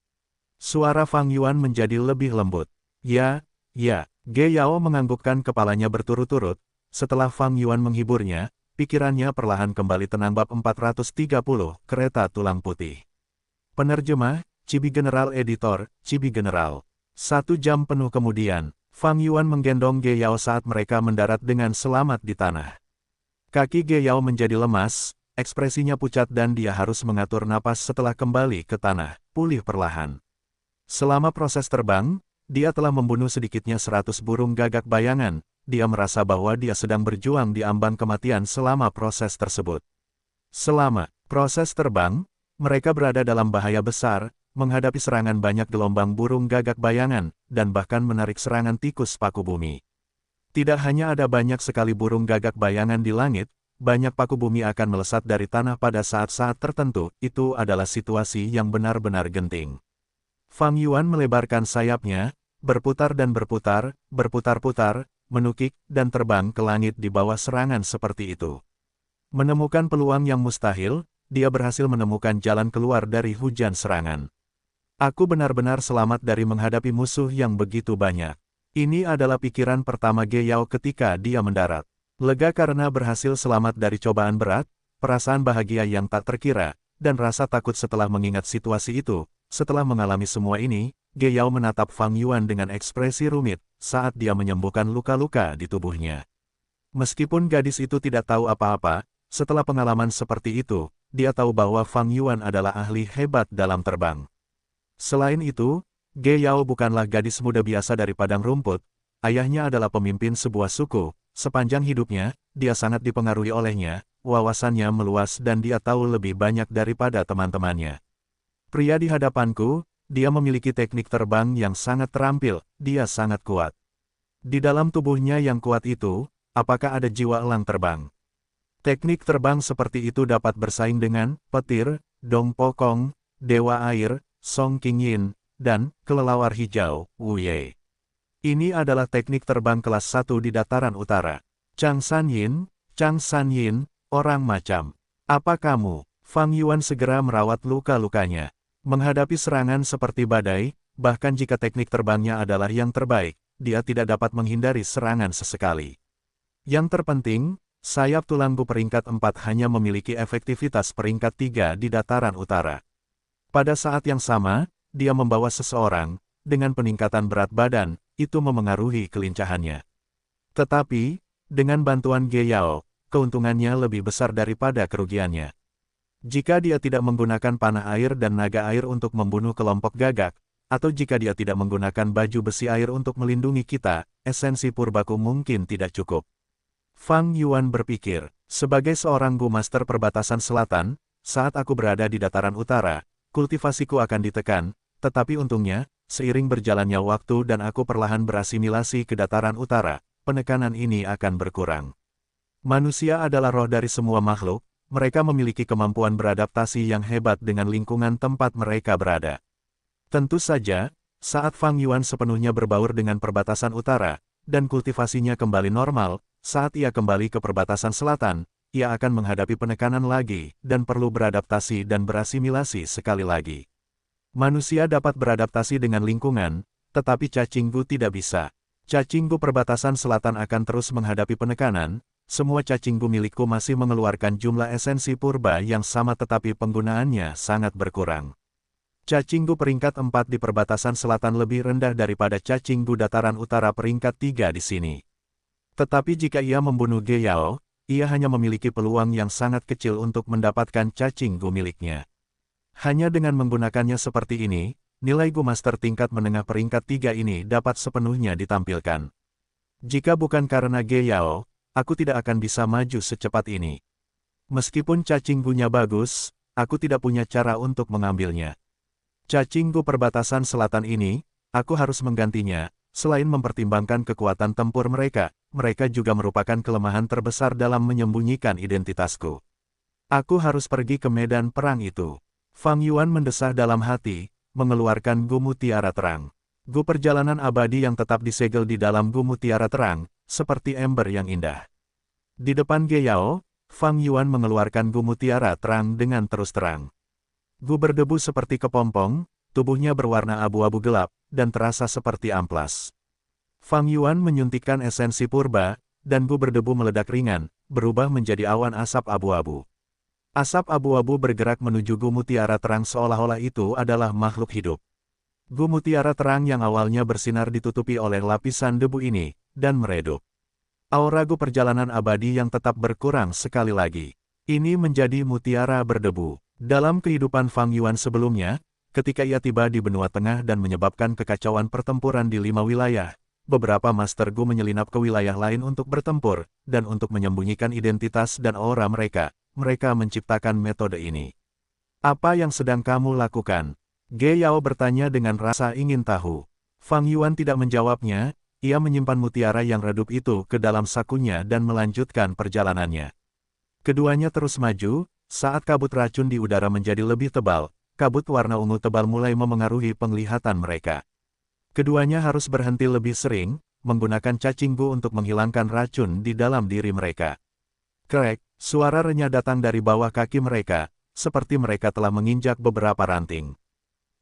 Suara Fang Yuan menjadi lebih lembut. Ya, Ge Yao menganggukkan kepalanya berturut-turut, setelah Fang Yuan menghiburnya, pikirannya perlahan kembali tenang. Bab 430, Kereta Tulang Putih. Penerjemah, Chibi General Editor, Chibi General. 1 jam penuh kemudian, Fang Yuan menggendong Ge Yao saat mereka mendarat dengan selamat di tanah. Kaki Ge Yao menjadi lemas, ekspresinya pucat dan dia harus mengatur napas setelah kembali ke tanah, pulih perlahan. Selama proses terbang, dia telah membunuh sedikitnya 100 burung gagak bayangan, dia merasa bahwa dia sedang berjuang di ambang kematian selama proses tersebut. Selama proses terbang, mereka berada dalam bahaya besar, menghadapi serangan banyak gelombang burung gagak bayangan, dan bahkan menarik serangan tikus paku bumi. Tidak hanya ada banyak sekali burung gagak bayangan di langit, banyak paku bumi akan melesat dari tanah pada saat-saat tertentu, itu adalah situasi yang benar-benar genting. Fang Yuan melebarkan sayapnya, berputar dan berputar, berputar-putar, menukik, dan terbang ke langit di bawah serangan seperti itu. Menemukan peluang yang mustahil, dia berhasil menemukan jalan keluar dari hujan serangan. Aku benar-benar selamat dari menghadapi musuh yang begitu banyak. Ini adalah pikiran pertama Ge Yao ketika dia mendarat. Lega karena berhasil selamat dari cobaan berat, perasaan bahagia yang tak terkira, dan rasa takut setelah mengingat situasi itu. Setelah mengalami semua ini, Ge Yao menatap Fang Yuan dengan ekspresi rumit, saat dia menyembuhkan luka-luka di tubuhnya. Meskipun gadis itu tidak tahu apa-apa, setelah pengalaman seperti itu, dia tahu bahwa Fang Yuan adalah ahli hebat dalam terbang. Selain itu, Ge Yao bukanlah gadis muda biasa dari padang rumput, ayahnya adalah pemimpin sebuah suku, sepanjang hidupnya, dia sangat dipengaruhi olehnya, wawasannya meluas dan dia tahu lebih banyak daripada teman-temannya. Pria di hadapanku, dia memiliki teknik terbang yang sangat terampil, dia sangat kuat. Di dalam tubuhnya yang kuat itu, apakah ada jiwa elang terbang? Teknik terbang seperti itu dapat bersaing dengan petir, Dong Pokong, Dewa Air, Song Qingyin, dan kelelawar hijau, Wu Ye. Ini adalah teknik terbang kelas 1 di dataran utara. Chang Sanyin, orang macam. Apa kamu? Fang Yuan segera merawat luka-lukanya. Menghadapi serangan seperti badai, bahkan jika teknik terbangnya adalah yang terbaik, dia tidak dapat menghindari serangan sesekali. Yang terpenting, sayap tulangku peringkat 4 hanya memiliki efektivitas peringkat 3 di dataran utara. Pada saat yang sama, dia membawa seseorang, dengan peningkatan berat badan, itu memengaruhi kelincahannya. Tetapi, dengan bantuan Ge Yao, keuntungannya lebih besar daripada kerugiannya. Jika dia tidak menggunakan panah air dan naga air untuk membunuh kelompok gagak, atau jika dia tidak menggunakan baju besi air untuk melindungi kita, esensi purbaku mungkin tidak cukup. Fang Yuan berpikir, sebagai seorang Gu Master perbatasan selatan, saat aku berada di dataran utara, kultivasiku akan ditekan, tetapi untungnya, seiring berjalannya waktu dan aku perlahan berasimilasi ke dataran utara, penekanan ini akan berkurang. Manusia adalah roh dari semua makhluk, mereka memiliki kemampuan beradaptasi yang hebat dengan lingkungan tempat mereka berada. Tentu saja, saat Fang Yuan sepenuhnya berbaur dengan perbatasan utara, dan kultivasinya kembali normal, saat ia kembali ke perbatasan selatan, ia akan menghadapi penekanan lagi, dan perlu beradaptasi dan berasimilasi sekali lagi. Manusia dapat beradaptasi dengan lingkungan, tetapi cacing Gu tidak bisa. Cacing Gu perbatasan selatan akan terus menghadapi penekanan, semua cacing Gu milikku masih mengeluarkan jumlah esensi purba yang sama tetapi penggunaannya sangat berkurang. Cacing Gu peringkat 4 di perbatasan selatan lebih rendah daripada cacing Gu dataran utara peringkat 3 di sini. Tetapi jika ia membunuh Ge Yao, ia hanya memiliki peluang yang sangat kecil untuk mendapatkan cacing Gu miliknya. Hanya dengan menggunakannya seperti ini, nilai Gu Master tingkat menengah peringkat 3 ini dapat sepenuhnya ditampilkan. Jika bukan karena Ge Yao, aku tidak akan bisa maju secepat ini. Meskipun cacing Gu-nya bagus, aku tidak punya cara untuk mengambilnya. Cacing Gu perbatasan selatan ini, aku harus menggantinya, selain mempertimbangkan kekuatan tempur mereka, mereka juga merupakan kelemahan terbesar dalam menyembunyikan identitasku. Aku harus pergi ke medan perang itu. Fang Yuan mendesah dalam hati, mengeluarkan Gu Mutiara Terang. Gu perjalanan abadi yang tetap disegel di dalam Gu Mutiara Terang, seperti ember yang indah. Di depan Ge Yao, Fang Yuan mengeluarkan Gu Mutiara Terang dengan terus terang. Gu berdebu seperti kepompong, tubuhnya berwarna abu-abu gelap, dan terasa seperti amplas. Fang Yuan menyuntikkan esensi purba, dan Gu berdebu meledak ringan, berubah menjadi awan asap abu-abu. Asap abu-abu bergerak menuju Gu Mutiara Terang seolah-olah itu adalah makhluk hidup. Gu Mutiara Terang yang awalnya bersinar ditutupi oleh lapisan debu ini, dan meredup. Aura Gu perjalanan abadi yang tetap berkurang sekali lagi. Ini menjadi mutiara berdebu. Dalam kehidupan Fang Yuan sebelumnya, ketika ia tiba di benua tengah dan menyebabkan kekacauan pertempuran di 5 wilayah, beberapa Master Gu menyelinap ke wilayah lain untuk bertempur, dan untuk menyembunyikan identitas dan aura mereka, mereka menciptakan metode ini. Apa yang sedang kamu lakukan? Ge Yao bertanya dengan rasa ingin tahu. Fang Yuan tidak menjawabnya, ia menyimpan mutiara yang redup itu ke dalam sakunya dan melanjutkan perjalanannya. Keduanya terus maju, saat kabut racun di udara menjadi lebih tebal, kabut warna ungu tebal mulai memengaruhi penglihatan mereka. Keduanya harus berhenti lebih sering, menggunakan cacing Gu untuk menghilangkan racun di dalam diri mereka. Krek, suara renyah datang dari bawah kaki mereka, seperti mereka telah menginjak beberapa ranting.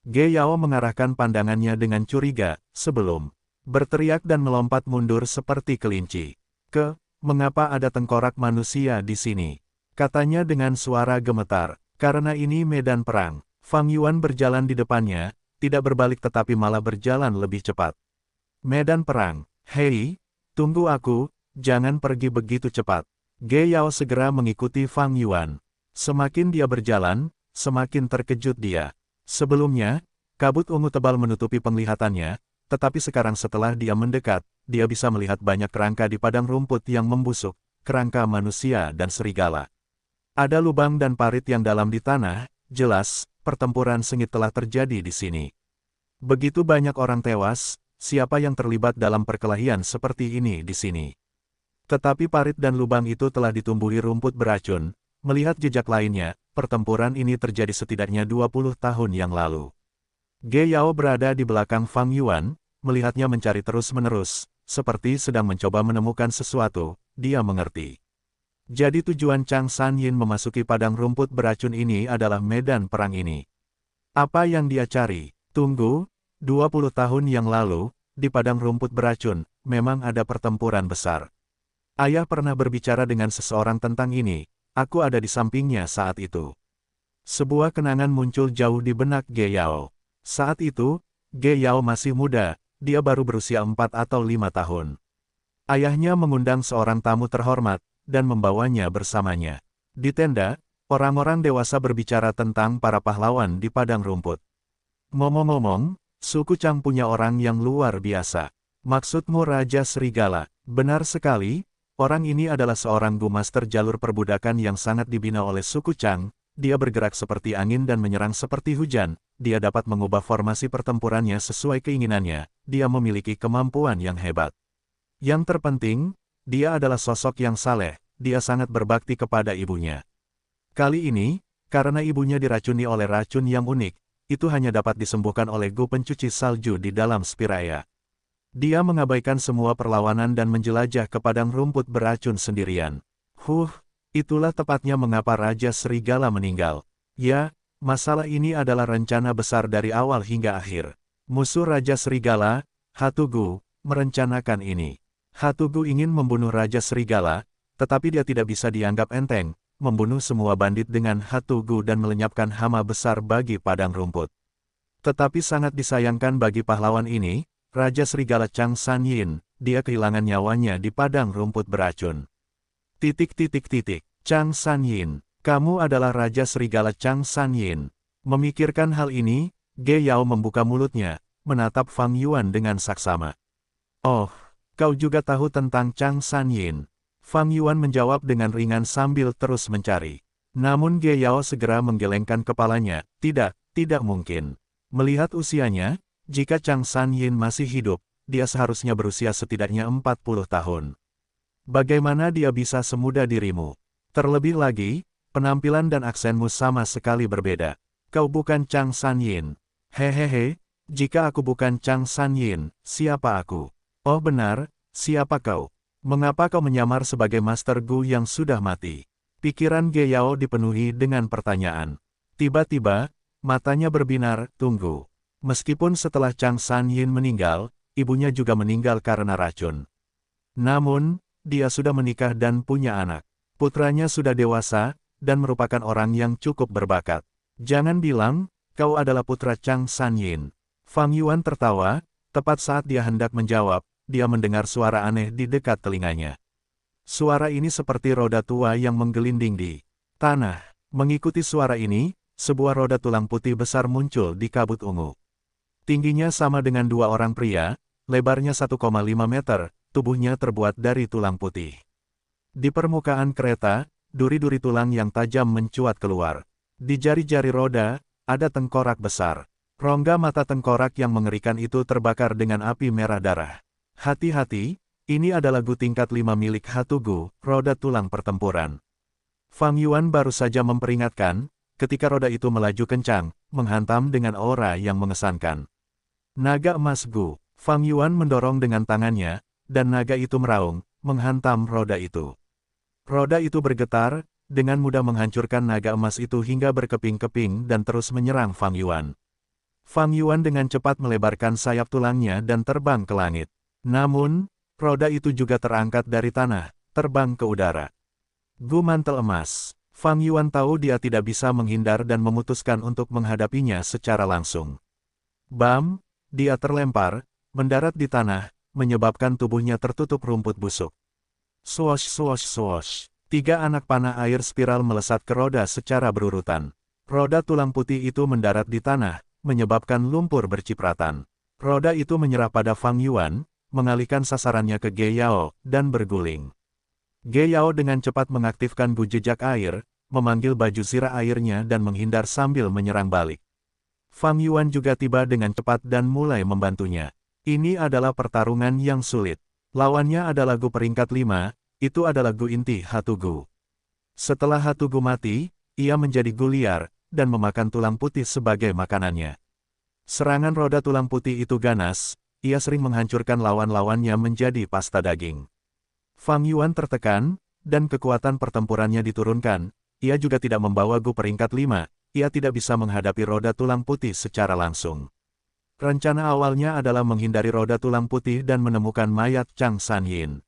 Ge Yao mengarahkan pandangannya dengan curiga, sebelum berteriak dan melompat mundur seperti kelinci. Mengapa ada tengkorak manusia di sini? Katanya dengan suara gemetar, karena ini medan perang. Fang Yuan berjalan di depannya, tidak berbalik tetapi malah berjalan lebih cepat. Medan perang, hei, tunggu aku, jangan pergi begitu cepat. Ge Yao segera mengikuti Fang Yuan. Semakin dia berjalan, semakin terkejut dia. Sebelumnya, kabut ungu tebal menutupi penglihatannya, tetapi sekarang setelah dia mendekat, dia bisa melihat banyak kerangka di padang rumput yang membusuk, kerangka manusia dan serigala. Ada lubang dan parit yang dalam di tanah, jelas, pertempuran sengit telah terjadi di sini. Begitu banyak orang tewas, siapa yang terlibat dalam perkelahian seperti ini di sini? Tetapi parit dan lubang itu telah ditumbuhi rumput beracun. Melihat jejak lainnya, pertempuran ini terjadi setidaknya 20 tahun yang lalu. Ge Yao berada di belakang Fang Yuan, melihatnya mencari terus-menerus, seperti sedang mencoba menemukan sesuatu. Dia mengerti. Jadi tujuan Chang Sanyin memasuki padang rumput beracun ini adalah medan perang ini. Apa yang dia cari? Tunggu, 20 tahun yang lalu, di padang rumput beracun, memang ada pertempuran besar. Ayah pernah berbicara dengan seseorang tentang ini, aku ada di sampingnya saat itu. Sebuah kenangan muncul jauh di benak Ge Yao. Saat itu, Ge Yao masih muda, dia baru berusia 4 atau 5 tahun. Ayahnya mengundang seorang tamu terhormat, dan membawanya bersamanya. Di tenda, orang-orang dewasa berbicara tentang para pahlawan di padang rumput. Ngomong-ngomong, suku Chang punya orang yang luar biasa. Maksudmu Raja Serigala? Benar sekali, orang ini adalah seorang Gu Master jalur perbudakan yang sangat dibina oleh suku Chang. Dia bergerak seperti angin dan menyerang seperti hujan. Dia dapat mengubah formasi pertempurannya sesuai keinginannya. Dia memiliki kemampuan yang hebat. Yang terpenting, dia adalah sosok yang saleh. Dia sangat berbakti kepada ibunya. Kali ini, karena ibunya diracuni oleh racun yang unik, itu hanya dapat disembuhkan oleh Gu pencuci salju di dalam Spiraya. Dia mengabaikan semua perlawanan dan menjelajah ke padang rumput beracun sendirian. Itulah tepatnya mengapa Raja Serigala meninggal. Ya, masalah ini adalah rencana besar dari awal hingga akhir. Musuh Raja Serigala, Hatugu, merencanakan ini. Hatugu ingin membunuh Raja Serigala, tetapi dia tidak bisa dianggap enteng, membunuh semua bandit dengan Hatugu dan melenyapkan hama besar bagi padang rumput. Tetapi sangat disayangkan bagi pahlawan ini, Raja Serigala Chang Sanyin, dia kehilangan nyawanya di padang rumput beracun. Chang Sanyin, kamu adalah Raja Serigala Chang Sanyin. Memikirkan hal ini, Ge Yao membuka mulutnya, menatap Fang Yuan dengan saksama. Oh, kau juga tahu tentang Chang Sanyin. Fang Yuan menjawab dengan ringan sambil terus mencari. Namun Ge Yao segera menggelengkan kepalanya, tidak mungkin. Melihat usianya, jika Chang Sanyin masih hidup, dia seharusnya berusia setidaknya 40 tahun. Bagaimana dia bisa semuda dirimu? Terlebih lagi, penampilan dan aksenmu sama sekali berbeda. Kau bukan Chang Sanyin. Hehehe, jika aku bukan Chang Sanyin, siapa aku? Oh benar, siapa kau? Mengapa kau menyamar sebagai Master Gu yang sudah mati? Pikiran Ge Yao dipenuhi dengan pertanyaan. Tiba-tiba, matanya berbinar, tunggu. Meskipun setelah Chang Sanyin meninggal, ibunya juga meninggal karena racun. Namun, dia sudah menikah dan punya anak. Putranya sudah dewasa, dan merupakan orang yang cukup berbakat. Jangan bilang, kau adalah putra Chang Sanyin. Fang Yuan tertawa, tepat saat dia hendak menjawab, dia mendengar suara aneh di dekat telinganya. Suara ini seperti roda tua yang menggelinding di tanah. Mengikuti suara ini, sebuah roda tulang putih besar muncul di kabut ungu. Tingginya sama dengan dua orang pria, lebarnya 1,5 meter, tubuhnya terbuat dari tulang putih. Di permukaan kereta, duri-duri tulang yang tajam mencuat keluar. Di jari-jari roda, ada tengkorak besar. Rongga mata tengkorak yang mengerikan itu terbakar dengan api merah darah. Hati-hati, ini adalah Gu tingkat 5 milik Hatugu, roda tulang pertempuran. Fang Yuan baru saja memperingatkan, ketika roda itu melaju kencang, menghantam dengan aura yang mengesankan. Naga emas Gu, Fang Yuan mendorong dengan tangannya, dan naga itu meraung, menghantam roda itu. Roda itu bergetar, dengan mudah menghancurkan naga emas itu hingga berkeping-keping dan terus menyerang Fang Yuan. Fang Yuan dengan cepat melebarkan sayap tulangnya dan terbang ke langit. Namun, roda itu juga terangkat dari tanah, terbang ke udara. Gu mantel emas. Fang Yuan tahu dia tidak bisa menghindar dan memutuskan untuk menghadapinya secara langsung. Bam! Dia terlempar, mendarat di tanah, menyebabkan tubuhnya tertutup rumput busuk. Swosh swosh swosh. 3 anak panah air spiral melesat ke roda secara berurutan. Roda tulang putih itu mendarat di tanah, menyebabkan lumpur bercipratan. Roda itu menyerah pada Fang Yuan, mengalihkan sasarannya ke Ge Yao, dan berguling. Ge Yao dengan cepat mengaktifkan Gu jejak air, memanggil baju zirah airnya dan menghindar sambil menyerang balik. Fang Yuan juga tiba dengan cepat dan mulai membantunya. Ini adalah pertarungan yang sulit. Lawannya adalah Gu peringkat 5, itu adalah Gu inti Hatugu. Setelah Hatugu mati, ia menjadi Gu liar, dan memakan tulang putih sebagai makanannya. Serangan roda tulang putih itu ganas, ia sering menghancurkan lawan-lawannya menjadi pasta daging. Fang Yuan tertekan, dan kekuatan pertempurannya diturunkan. Ia juga tidak membawa Gu peringkat 5, ia tidak bisa menghadapi roda tulang putih secara langsung. Rencana awalnya adalah menghindari roda tulang putih dan menemukan mayat Chang Sanyin.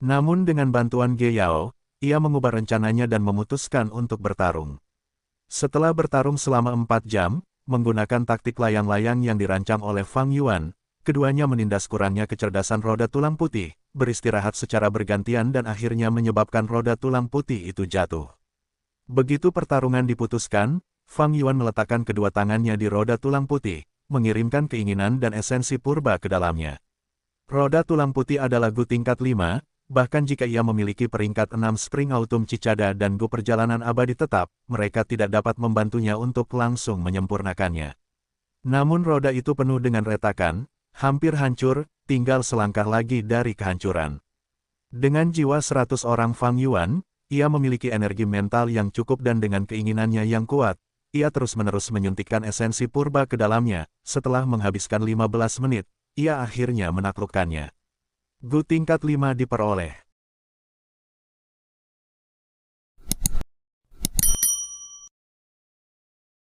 Namun dengan bantuan Ge Yao, ia mengubah rencananya dan memutuskan untuk bertarung. Setelah bertarung selama 4 jam, menggunakan taktik layang-layang yang dirancang oleh Fang Yuan, keduanya menindas kurangnya kecerdasan roda tulang putih, beristirahat secara bergantian dan akhirnya menyebabkan roda tulang putih itu jatuh. Begitu pertarungan diputuskan, Fang Yuan meletakkan kedua tangannya di roda tulang putih, mengirimkan keinginan dan esensi purba ke dalamnya. Roda tulang putih adalah Gu tingkat 5, bahkan jika ia memiliki peringkat 6 Spring Autumn Cicada dan Gu perjalanan abadi tetap, mereka tidak dapat membantunya untuk langsung menyempurnakannya. Namun roda itu penuh dengan retakan, hampir hancur, tinggal selangkah lagi dari kehancuran. Dengan jiwa 100 orang Fang Yuan, ia memiliki energi mental yang cukup dan dengan keinginannya yang kuat, ia terus-menerus menyuntikkan esensi purba ke dalamnya. Setelah menghabiskan 15 menit, ia akhirnya menaklukkannya. Gu tingkat 5 diperoleh.